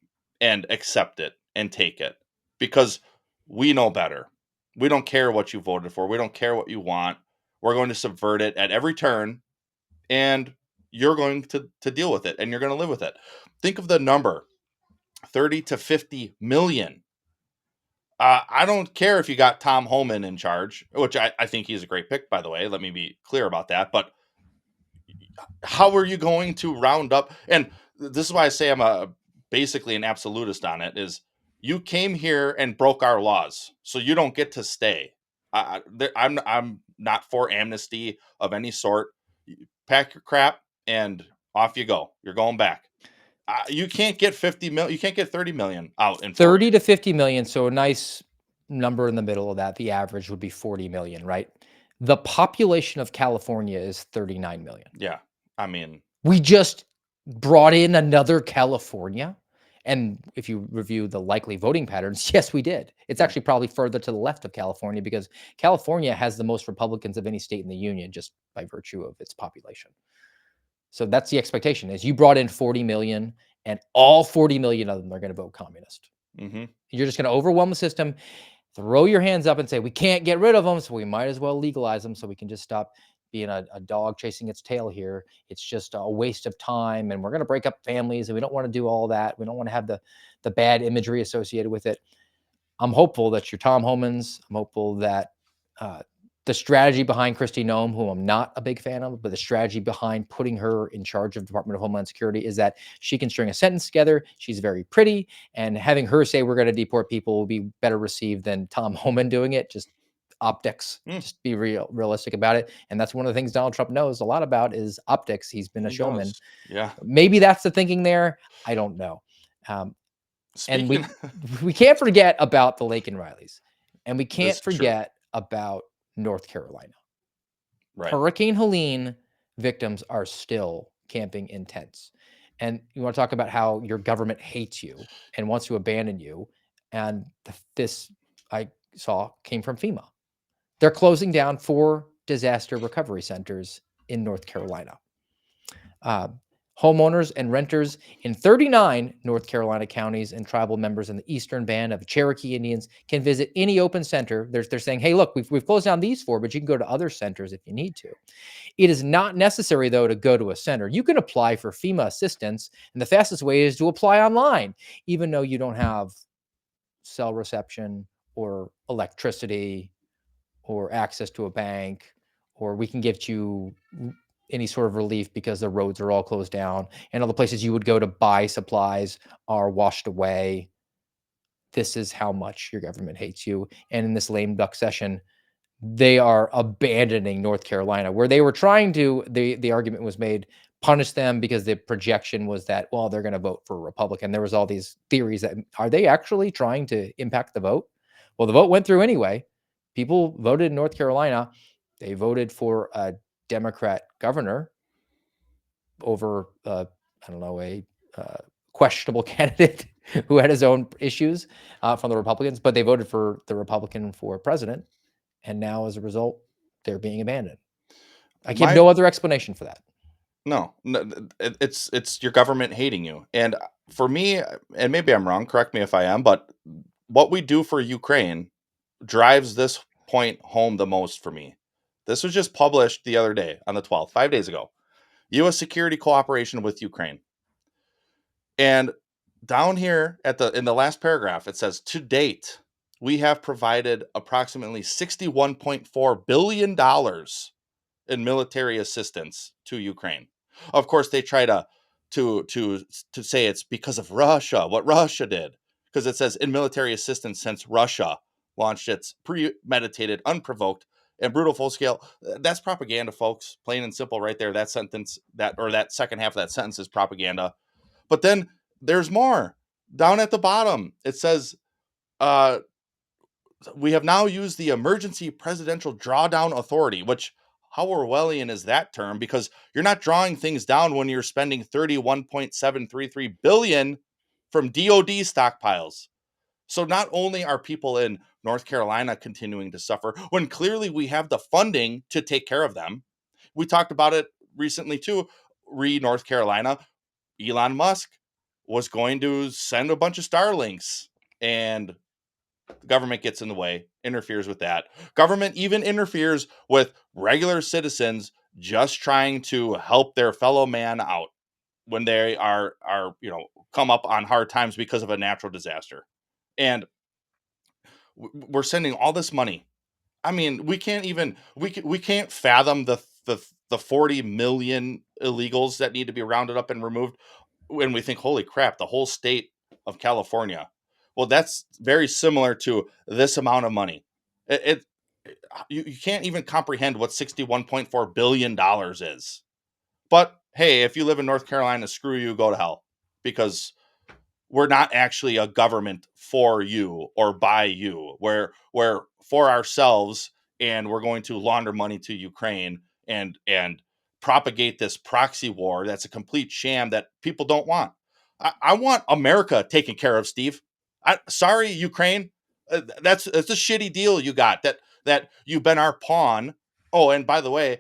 and accept it and take it because we know better. We don't care what you voted for. We don't care what you want. We're going to subvert it at every turn, and you're going to deal with it, and you're going to live with it. Think of the number, 30 to 50 million. I don't care if you got Tom Homan in charge, which I think he's a great pick, by the way. Let me be clear about that. But how are you going to round up? And this is why I say I'm basically an absolutist on it, is you came here and broke our laws, so you don't get to stay. I'm not for amnesty of any sort. Pack your crap and off you go. You're going back. You can't get 50 million. You can't get 30 million out in 30 to 50 million. So a nice number in the middle of that. The average would be 40 million, right? The population of California is 39 million. Yeah. I mean, we just brought in another California, And if you review the likely voting patterns, yes, we did. It's actually probably further to the left of California because California has the most Republicans of any state in the union just by virtue of its population. So that's the expectation is you brought in 40 million and all 40 million of them are going to vote communist. Mm-hmm. You're just going to overwhelm the system, throw your hands up and say, we can't get rid of them. So we might as well legalize them so we can just stop being a dog chasing its tail here. It's just a waste of time. And we're going to break up families and we don't want to do all that. We don't want to have the bad imagery associated with it. I'm hopeful that your Tom Homans, I'm hopeful that the strategy behind Kristi Noem, who I'm not a big fan of, but the strategy behind putting her in charge of the Department of Homeland Security is that she can string a sentence together. She's very pretty, and having her say we're going to deport people will be better received than Tom Homan doing it. Just optics. Just be realistic about it. And that's one of the things Donald Trump knows a lot about is optics. He's been a showman. Does. Yeah. Maybe that's the thinking there. I don't know. And we can't forget about the Laken Rileys, and we can't forget about North Carolina. Right. Hurricane Helene victims are still camping in tents. And you want to talk about how your government hates you and wants to abandon you. And this I saw came from FEMA. They're closing down 4 disaster recovery centers in North Carolina. Homeowners and renters in 39 North Carolina counties and tribal members in the eastern band of Cherokee Indians can visit any open center. They're saying, hey, look, we've closed down these 4, but you can go to other centers if you need to. It is not necessary, though, to go to a center. You can apply for FEMA assistance, and the fastest way is to apply online, even though you don't have cell reception or electricity or access to a bank, or we can give you any sort of relief because the roads are all closed down and all the places you would go to buy supplies are washed away. This is how much your government hates you. And in this lame duck session, they are abandoning North Carolina, where they were trying to, the argument was made, punish them because the projection was that, well, they're going to vote for a Republican. There was all these theories that, are they actually trying to impact the vote? Well, the vote went through anyway. People voted in North Carolina. They voted for a Democrat governor over, I don't know, a questionable candidate who had his own issues from the Republicans, but they voted for the Republican for president. And now, as a result, they're being abandoned. I give no other explanation for that. No, it's your government hating you. And for me, and maybe I'm wrong, correct me if I am, but what we do for Ukraine drives this point home the most for me. This was just published the other day on the 12th, 5 days ago. U.S. security cooperation with Ukraine. And down here in the last paragraph, it says, to date, we have provided approximately $61.4 billion in military assistance to Ukraine. Of course, they try to say it's because of Russia, what Russia did, because it says in military assistance since Russia launched its premeditated, unprovoked, and brutal full scale. That's propaganda, folks. Plain and simple, right there. That sentence, that second half of that sentence is propaganda. But then there's more. Down at the bottom, it says, we have now used the emergency presidential drawdown authority, which, how Orwellian is that term? Because you're not drawing things down when you're spending $31.733 billion from DOD stockpiles. So not only are people in North Carolina continuing to suffer, when clearly we have the funding to take care of them. We talked about it recently too. North Carolina, Elon Musk was going to send a bunch of Starlinks, and the government gets in the way, interferes with that. Government even interferes with regular citizens just trying to help their fellow man out when they are come up on hard times because of a natural disaster. And we're sending all this money. I mean, we can't fathom the 40 million illegals that need to be rounded up and removed when we think, holy crap, the whole state of California. Well, that's very similar to this amount of money. You can't even comprehend what $61.4 billion is. But hey, if you live in North Carolina, screw you, go to hell. Because we're not actually a government for you or by you. We're for ourselves, and we're going to launder money to Ukraine and propagate this proxy war that's a complete sham that people don't want. I want America taken care of, Steve. Sorry, Ukraine. That's a shitty deal you got. That you've been our pawn. Oh, and by the way,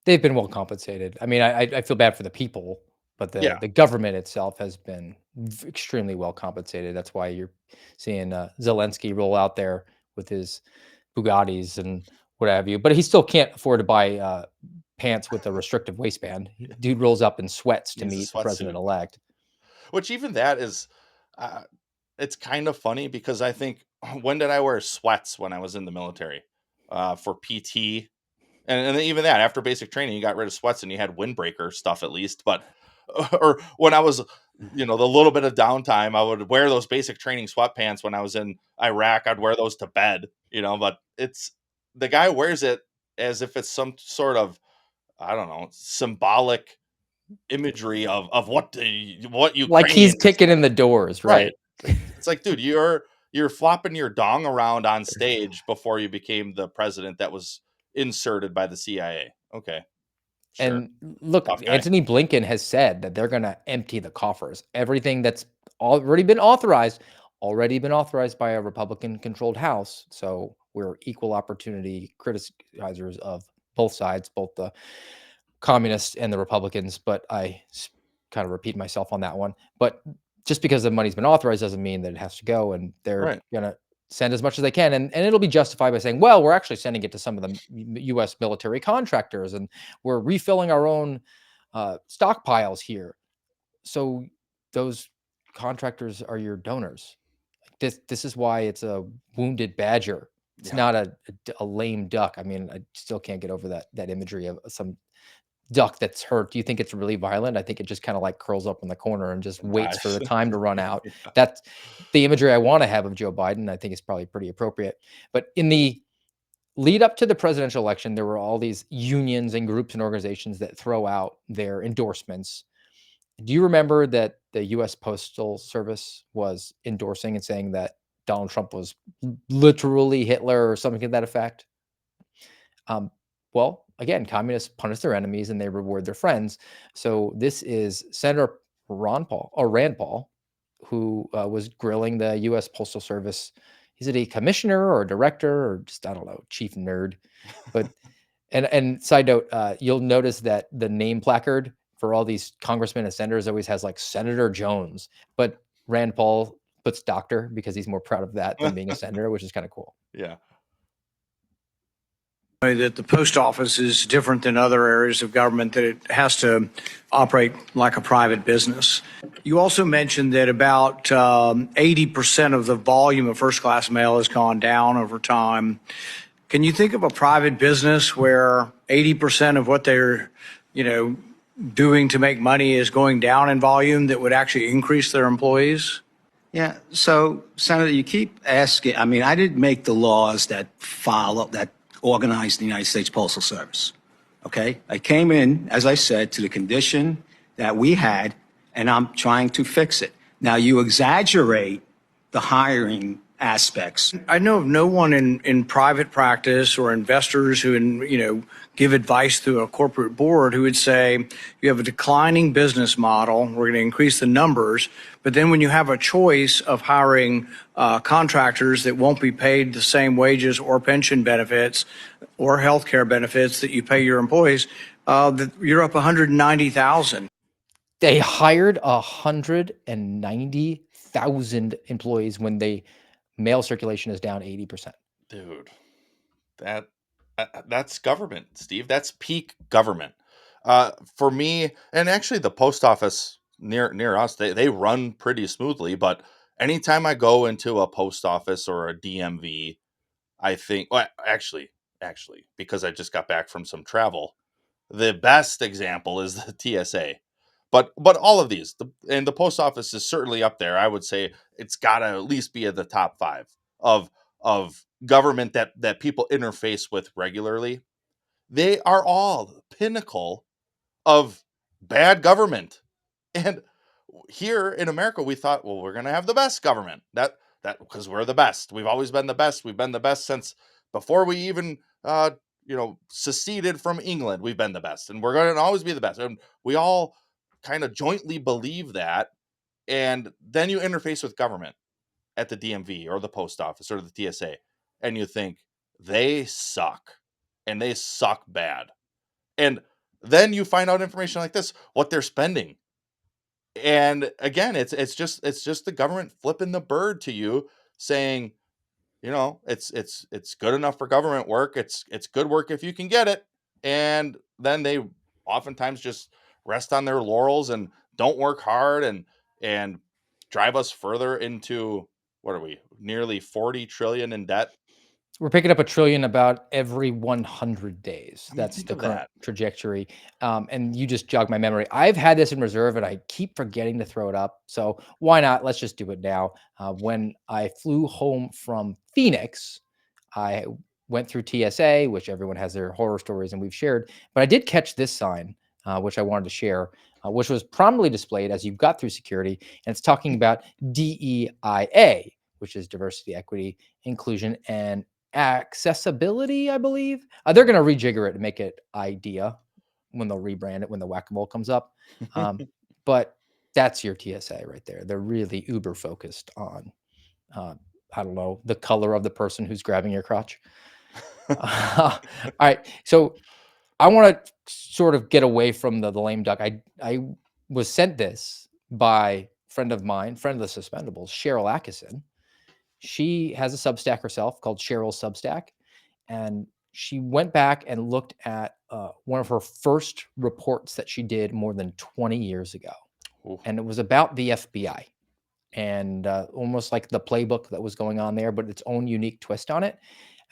They've been well compensated. I mean, I feel bad for the people, but yeah, the government itself has been extremely well compensated. That's why you're seeing Zelensky roll out there with his Bugattis and what have you. But he still can't afford to buy pants with a restrictive waistband. Dude rolls up in sweats to he's a meet the sweatsuit. president elect. Which even that is, uh, it's kind of funny because I think when did I wear sweats when I was in the military for PT? And then even that, after basic training, you got rid of sweats and you had windbreaker stuff at least. But or when I was, the little bit of downtime, I would wear those basic training sweatpants. When I was in Iraq, I'd wear those to bed. But it's the guy wears it as if it's some sort of, I don't know, symbolic imagery of what Like he's Ukrainians kicking in the doors, right. right? It's like, dude, you're flopping your dong around on stage before you became the president that was inserted by the CIA. Okay, sure, And look, tough guy. Antony Blinken has said that they're going to empty the coffers. Everything that's already been authorized by a Republican-controlled House. So we're equal opportunity criticizers of both sides, both the communists and the Republicans. But kind of repeat myself on that one. But just because the money's been authorized doesn't mean that it has to go. And they're Right, going to send as much as they can. And it'll be justified by saying, well, we're actually sending it to some of the U.S. military contractors and we're refilling our own stockpiles here. So those contractors are your donors. This is why it's a wounded badger. It's yeah, not a lame duck. I mean, I still can't get over that imagery of some duck that's hurt. Do you think it's really violent? I think it just kind of like curls up in the corner and just and waits for dies. the time to run out. Yeah. That's the imagery I want to have of Joe Biden. I think it's probably pretty appropriate. But in the lead up to the presidential election, there were all these unions and groups and organizations that throw out their endorsements. Do you remember that the US Postal Service was endorsing and saying that Donald Trump was literally Hitler or something to that effect? Um, well, again, communists punish their enemies and they reward their friends. So this is Senator Rand Paul, who was grilling the U.S. Postal Service. Is it a commissioner or a director or just, I don't know, chief nerd? But and side note, you'll notice that the name placard for all these congressmen and senators always has like Senator Jones, but Rand Paul puts doctor because he's more proud of that than being a senator, which is kind of cool. Yeah, That the post office is different than other areas of government, that it has to operate like a private business. You also mentioned that about 80% of the volume of first class mail has gone down over time. Can you think of a private business where 80% of what they're, doing to make money is going down in volume that would actually increase their employees? Yeah. So, Senator, you keep asking. I mean, I didn't make the laws that organize the United States Postal Service. Okay? I came in, as I said, to the condition that we had, and I'm trying to fix it. Now, you exaggerate the hiring aspects. I know of no one in private practice or investors who, give advice to a corporate board who would say, you have a declining business model, we're going to increase the numbers, but then when you have a choice of hiring contractors that won't be paid the same wages or pension benefits or health care benefits that you pay your employees, you're up 190,000. They hired 190,000 employees when the mail circulation is down 80%. dude, that's government, Steve. That's peak government. For me, and actually, the post office near us, they run pretty smoothly. But anytime I go into a post office or a DMV, I think, well, actually, because I just got back from some travel, the best example is the TSA. But all of these, the post office is certainly up there. I would say it's got to at least be at the top 5 of government that people interface with regularly. They are all the pinnacle of bad government. And here in America, we thought, well, we're going to have the best government. That because we're the best. We've always been the best. We've been the best since before we even seceded from England. We've been the best, and we're going to always be the best. And we all kind of jointly believe that. And then you interface with government at the DMV or the post office or the TSA, and you think they suck, and they suck bad. And then you find out information like this, what they're spending. And again, it's just the government flipping the bird to you, saying, it's good enough for government work. It's good work if you can get it. And then they oftentimes just rest on their laurels and don't work hard and drive us further into, what are we, nearly 40 trillion in debt. We're picking up $1 trillion about every 100 days. I mean, That's think the of current that. trajectory. And you just jogged my memory. I've had this in reserve and I keep forgetting to throw it up. So why not? Let's just do it now. When I flew home from Phoenix, I went through TSA, which everyone has their horror stories and we've shared. But I did catch this sign, which I wanted to share, which was prominently displayed as you got through security. And it's talking about DEIA, which is diversity, equity, inclusion, and accessibility, I believe. They're going to rejigger it and make it IDEA when they'll rebrand it when the whack-a-mole comes up. But that's your TSA right there. They're really uber focused on, I don't know, the color of the person who's grabbing your crotch. All right. So I want to sort of get away from the lame duck. I was sent this by a friend of mine, friend of the Suspendables, Cheryl Atkinson. She has a Substack herself called Cheryl's Substack. And she went back and looked at one of her first reports that she did more than 20 years ago. Ooh. And it was about the FBI and almost like the playbook that was going on there, but its own unique twist on it.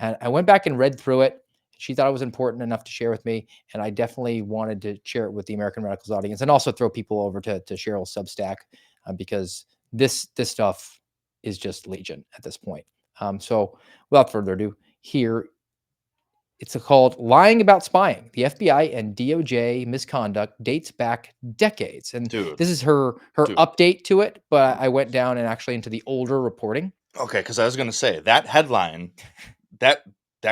And I went back and read through it. She thought it was important enough to share with me. And I definitely wanted to share it with the American Radicals audience and also throw people over to Cheryl's Substack because this stuff is just legion at this point. So without further ado, here it's called Lying About Spying. The FBI and DOJ misconduct dates back decades. And Dude. this is her Dude. update to it, but I went down and actually into the older reporting. Okay, because I was going to say that headline, that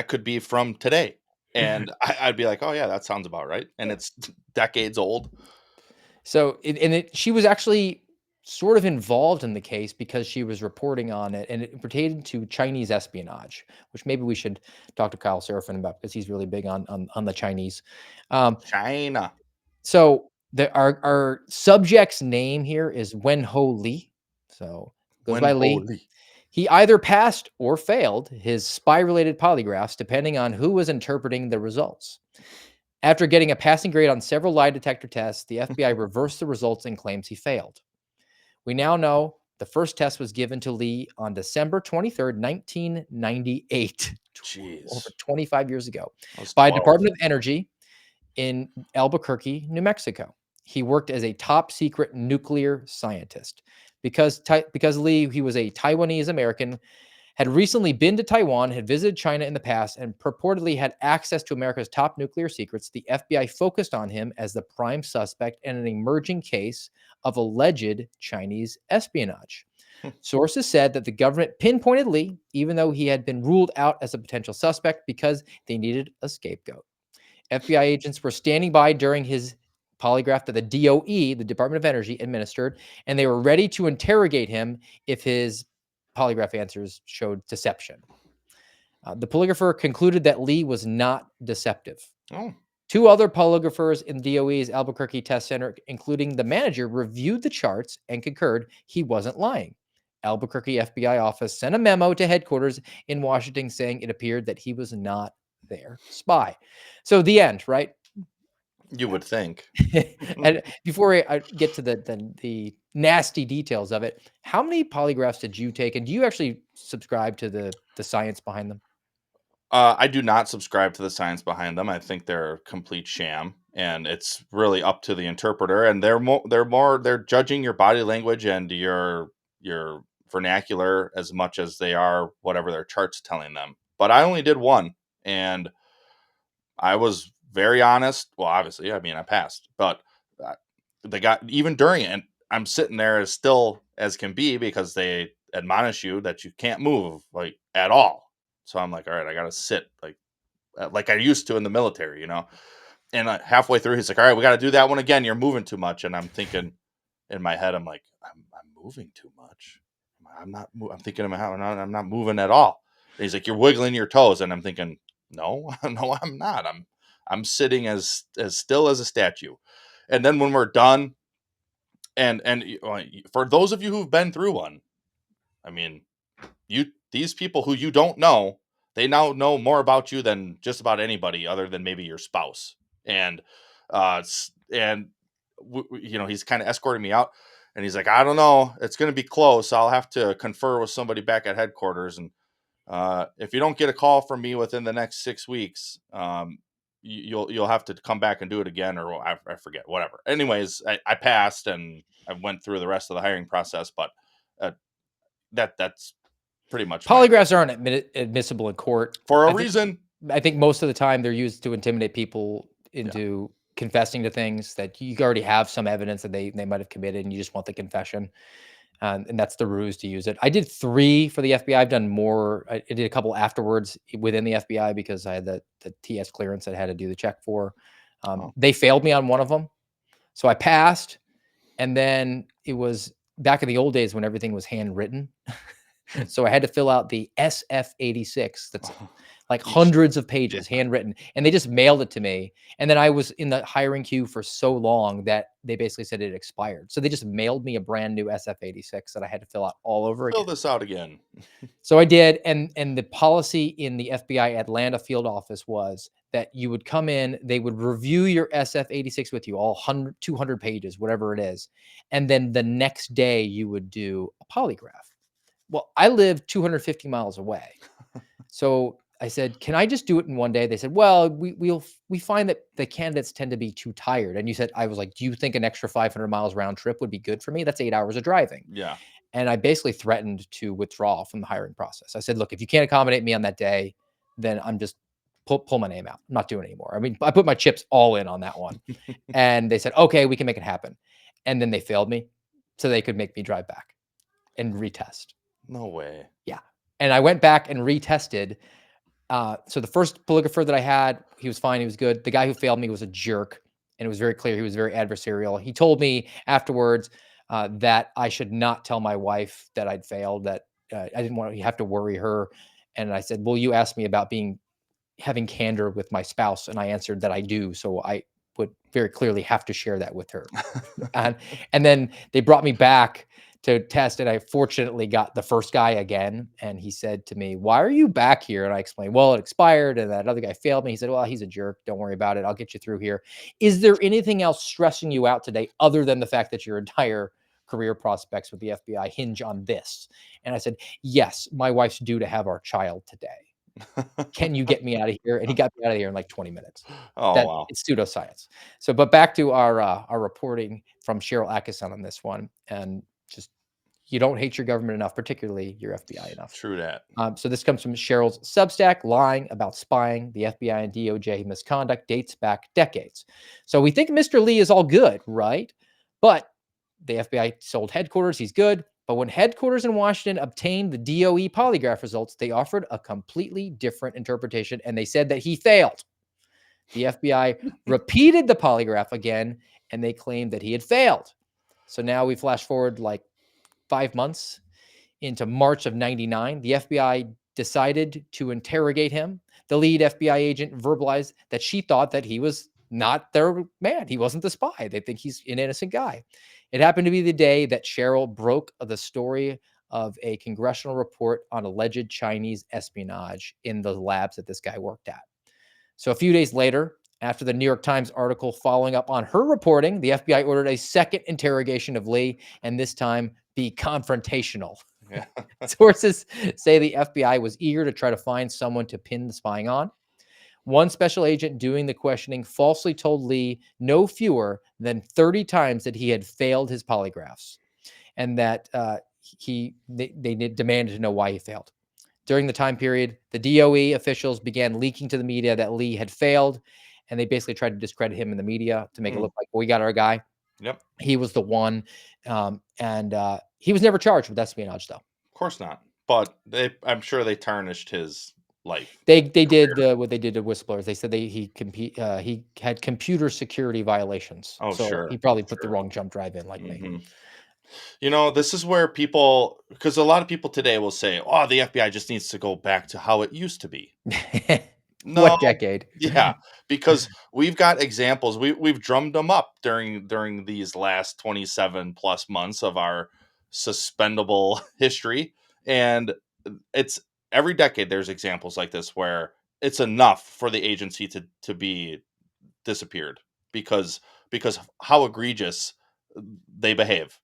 could be from today. And I'd be like, oh, yeah, that sounds about right. And it's decades old. So she was actually sort of involved in the case because she was reporting on it, and it pertained to Chinese espionage, which maybe we should talk to Kyle Seraphin about because he's really big on the Chinese. China. So our subject's name here is Wenho Lee. So goes by Lee. Lee. He either passed or failed his spy-related polygraphs, depending on who was interpreting the results. After getting a passing grade on several lie detector tests, the FBI reversed the results and claims he failed. We now know the first test was given to Lee on December 23rd, 1998, Jeez. over 25 years ago, I was by 12. Department of Energy in Albuquerque, New Mexico. He worked as a top secret nuclear scientist. Because Lee, he was a Taiwanese American, had recently been to Taiwan, had visited China in the past, and purportedly had access to America's top nuclear secrets, the FBI focused on him as the prime suspect in an emerging case of alleged Chinese espionage. Sources said that the government pinpointed Lee, even though he had been ruled out as a potential suspect because they needed a scapegoat. FBI agents were standing by during his polygraph that the DOE, the Department of Energy, administered, and they were ready to interrogate him if his polygraph answers showed deception. The polygrapher concluded that Lee was not deceptive. Oh. Two other polygraphers in DOE's Albuquerque test center, including the manager, reviewed the charts and concurred he wasn't lying. Albuquerque FBI office sent a memo to headquarters in Washington saying it appeared that he was not their spy. So the end, right? You would think. And before I get to the nasty details of it, how many polygraphs did you take? And do you actually subscribe to the science behind them? I do not subscribe to the science behind them. I think they're a complete sham, and it's really up to the interpreter. And they're judging your body language and your vernacular as much as they are whatever their chart's telling them. But I only did one, and I was very honest. Well, obviously, I mean, I passed, but they got, even during it, and I'm sitting there as still as can be because they admonish you that you can't move like at all. So I'm like, all right, I got to sit like I used to in the military, And halfway through, he's like, all right, we got to do that one again. You're moving too much. And I'm thinking, in my head, I'm like, I'm moving too much. I'm thinking in my head, I'm not moving at all. And he's like, you're wiggling your toes. And I'm thinking, no, no, I'm not. I'm sitting as still as a statue. And then when we're done, and for those of you who've been through one, I mean, these people who you don't know, they now know more about you than just about anybody other than maybe your spouse. And he's kind of escorting me out, and he's like, I don't know, it's going to be close. I'll have to confer with somebody back at headquarters, and if you don't get a call from me within the next 6 weeks, you'll have to come back and do it again, or I forget, whatever. Anyways, I passed and I went through the rest of the hiring process, but that's pretty much Polygraphs aren't admissible in court for a reason. I think most of the time they're used to intimidate people into confessing to things that you already have some evidence that they might have committed, and you just want the confession. And that's the ruse to use it. I did 3 for the FBI. I've done more. I did a couple afterwards within the FBI because I had the TS clearance that I had to do the check for. They failed me on one of them. So I passed. And then it was back in the old days when everything was handwritten. So I had to fill out the SF-86. That's like hundreds of pages handwritten, and they just mailed it to me. And then I was in the hiring queue for so long that they basically said it expired. So they just mailed me a brand new SF-86 that I had to fill out all over again. Fill this out again. So I did. And the policy in the FBI Atlanta field office was that you would come in, they would review your SF-86 with you, all 200 pages, whatever it is. And then the next day you would do a polygraph. Well, I live 250 miles away. So I said, can I just do it in one day? They said, well, we find that the candidates tend to be too tired. And I was like, do you think an extra 500 miles round trip would be good for me? That's 8 hours of driving. Yeah. And I basically threatened to withdraw from the hiring process. I said, look, if you can't accommodate me on that day, then I'm just pull my name out. I'm not doing it anymore. I mean, I put my chips all in on that one. And they said, okay, we can make it happen. And then they failed me so they could make me drive back and retest. No way. Yeah. And I went back and retested. So the first polygrapher that I had, he was fine. He was good. The guy who failed me was a jerk. And it was very clear he was very adversarial. He told me afterwards that I should not tell my wife that I'd failed, that I didn't want to have to worry her. And I said, well, you asked me about having candor with my spouse. And I answered that I do. So I would very clearly have to share that with her. and then they brought me back to test, and I fortunately got the first guy again. And he said to me, why are you back here? And I explained, well, it expired and that other guy failed me. He said, well, he's a jerk. Don't worry about it. I'll get you through here. Is there anything else stressing you out today other than the fact that your entire career prospects with the FBI hinge on this? And I said, yes, my wife's due to have our child today. Can you get me out of here? And he got me out of here in like 20 minutes. Wow. It's pseudoscience. So, but back to our reporting from Cheryl Atkinson on this one, and just, you don't hate your government enough, particularly your FBI enough. True that. So this comes from Cheryl's Substack. Lying about spying, the FBI and DOJ misconduct dates back decades. So we think Mr. Lee is all good, right? But the FBI sold headquarters. He's good. But when headquarters in Washington obtained the DOE polygraph results, they offered a completely different interpretation, and they said that he failed. The FBI repeated the polygraph again, and they claimed that he had failed. So now we flash forward like 5 months into March of '99. The FBI decided to interrogate him. The lead FBI agent verbalized that she thought that he was not their man. He wasn't the spy. They think he's an innocent guy. It happened to be the day that Cheryl broke the story of a congressional report on alleged Chinese espionage in the labs that this guy worked at. So a few days later, after the New York Times article following up on her reporting, the FBI ordered a second interrogation of Lee, and this time be confrontational. Yeah. Sources say the FBI was eager to try to find someone to pin the spying on. One special agent doing the questioning falsely told Lee no fewer than 30 times that he had failed his polygraphs, and that they demanded to know why he failed. During the time period, the DOE officials began leaking to the media that Lee had failed, and they basically tried to discredit him in the media to make it look like, well, we got our guy. Yep. He was the one. And he was never charged with espionage, though. Of course not. But I'm sure they tarnished his life. They did what they did to whistleblowers. They said he had computer security violations. Oh, So he sure. probably put the wrong jump drive in like me. Mhm. This is where because a lot of people today will say, "Oh, the FBI just needs to go back to how it used to be." No, What decade? yeah, because we've got examples. We've drummed them up during these last 27 plus months of our suspendable history, and it's every decade there's examples like this where it's enough for the agency to be disappeared because of how egregious they behave.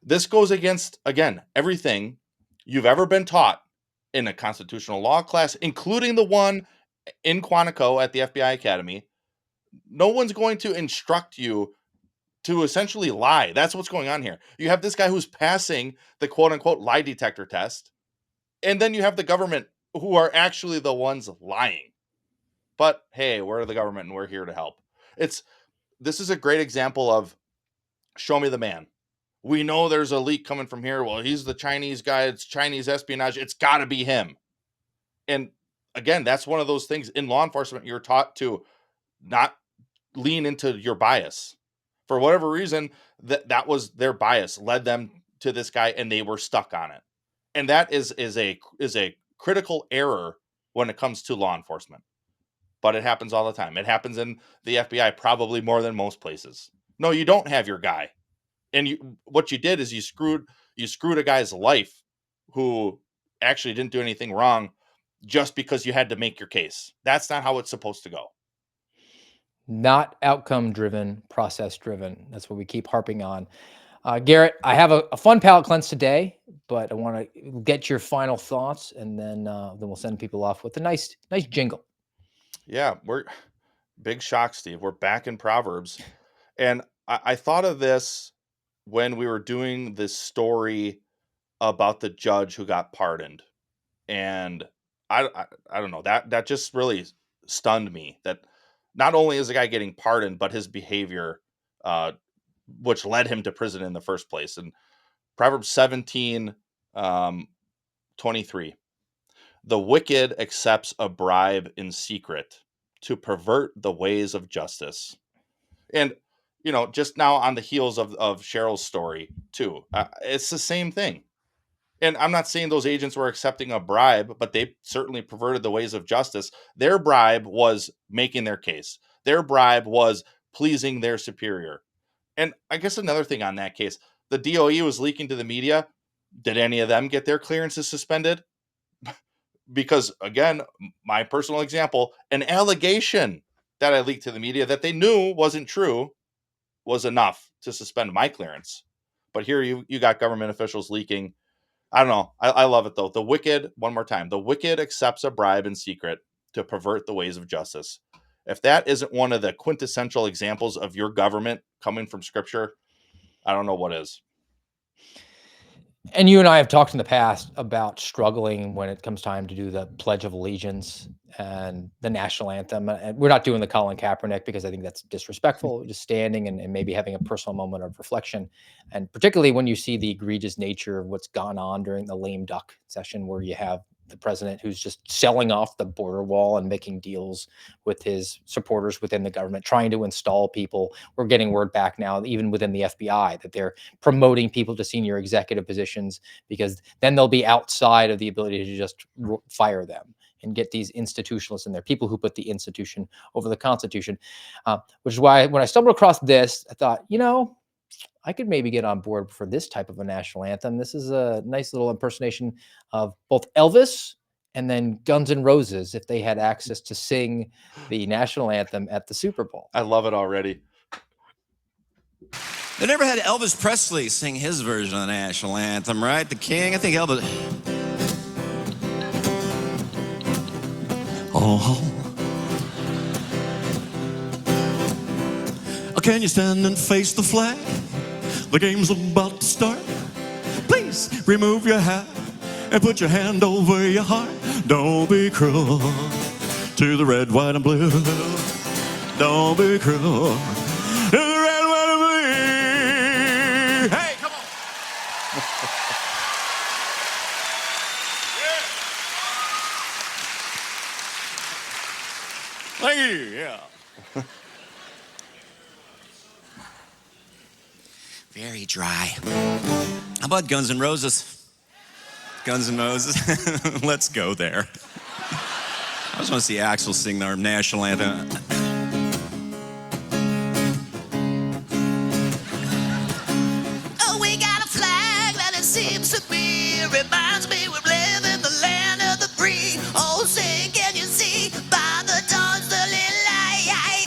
This goes against, again, everything you've ever been taught in a constitutional law class, including the one in Quantico at the FBI Academy. No one's going to instruct you to essentially lie. That's what's going on here. You have this guy who's passing the quote unquote lie detector test, and then you have the government who are actually the ones lying. But hey, we're the government and we're here to help. This is a great example of show me the man. We know there's a leak coming from here. Well, he's the Chinese guy. It's Chinese espionage. It's got to be him. And again, that's one of those things in law enforcement. You're taught to not lean into your bias. For whatever reason, that was their bias led them to this guy, and they were stuck on it. And that is a critical error when it comes to law enforcement. But it happens all the time. It happens in the FBI probably more than most places. No, you don't have your guy. And what you did is you screwed a guy's life who actually didn't do anything wrong just because you had to make your case. That's not how it's supposed to go. Not outcome driven, process driven. That's what we keep harping on. Garrett, I have a fun palate cleanse today, but I want to get your final thoughts, and then we'll send people off with a nice jingle. Yeah, we're big shock, Steve. We're back in Proverbs, and I thought of this when we were doing this story about the judge who got pardoned, and I don't know, that just really stunned me. That not only is the guy getting pardoned, but his behavior, which led him to prison in the first place. And Proverbs 17, 23. The wicked accepts a bribe in secret to pervert the ways of justice. And, just now on the heels of Cheryl's story, too, it's the same thing. And I'm not saying those agents were accepting a bribe, but they certainly perverted the ways of justice. Their bribe was making their case. Their bribe was pleasing their superior. And I guess another thing on that case, the DOE was leaking to the media. Did any of them get their clearances suspended? Because, again, my personal example, an allegation that I leaked to the media that they knew wasn't true was enough to suspend my clearance. But here you got government officials leaking. I don't know. I love it, though. The wicked, one more time, the wicked accepts a bribe in secret to pervert the ways of justice. If that isn't one of the quintessential examples of your government coming from Scripture, I don't know what is. And you and I have talked in the past about struggling when it comes time to do the Pledge of Allegiance and the national anthem. And we're not doing the Colin Kaepernick because I think that's disrespectful, just standing and maybe having a personal moment of reflection. And particularly when you see the egregious nature of what's gone on during the lame duck session, where you have the president who's just selling off the border wall and making deals with his supporters within the government, trying to install people. We're getting word back now, even within the FBI, that they're promoting people to senior executive positions because then they'll be outside of the ability to just fire them and get these institutionalists in there, people who put the institution over the Constitution, which is why when I stumbled across this, I thought, I could maybe get on board for this type of a national anthem. This is a nice little impersonation of both Elvis and then Guns N' Roses if they had access to sing the national anthem at the Super Bowl. I love it already. They never had Elvis Presley sing his version of the national anthem, right? The King, I think Elvis. Oh. Can you stand and face the flag? The game's about to start. Please remove your hat and put your hand over your heart. Don't be cruel to the red, white, and blue. Don't be cruel to the red, white, and blue. Hey, come on. Yeah. Very dry. How about Guns N' Roses? Guns N' Roses. Let's go there. I just want to see Axl sing our national anthem. Oh, we got a flag that it seems to be. Reminds me we live in the land of the free. Oh, say, can you see by the dawn's early light?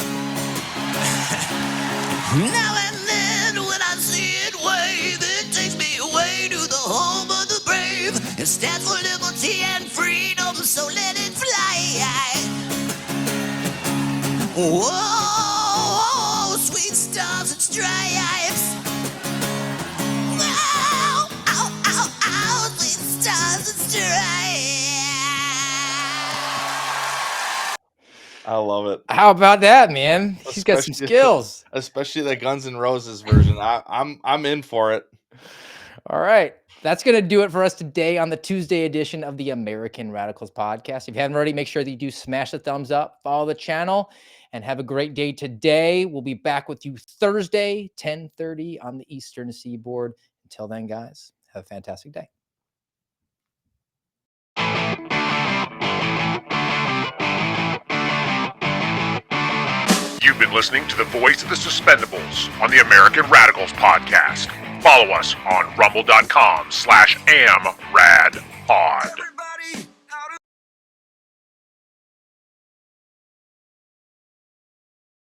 Now and then when I see it wave, it takes me away to the home of the brave. It stands for liberty and freedom, so let it fly. Whoa, sweet stars and stripes. Ow, ow, ow, ow, sweet stars and stripes. I love it. How about that, man? He's got some skills. Especially the Guns N' Roses version. I'm in for it. All right. That's going to do it for us today on the Tuesday edition of the American Radicals podcast. If you haven't already, make sure that you do smash the thumbs up, follow the channel, and have a great day today. We'll be back with you Thursday, 10:30 on the Eastern Seaboard. Until then, guys, have a fantastic day. You've been listening to the voice of the Suspendables on the American Radicals podcast. Follow us on rumble.com/amradpod.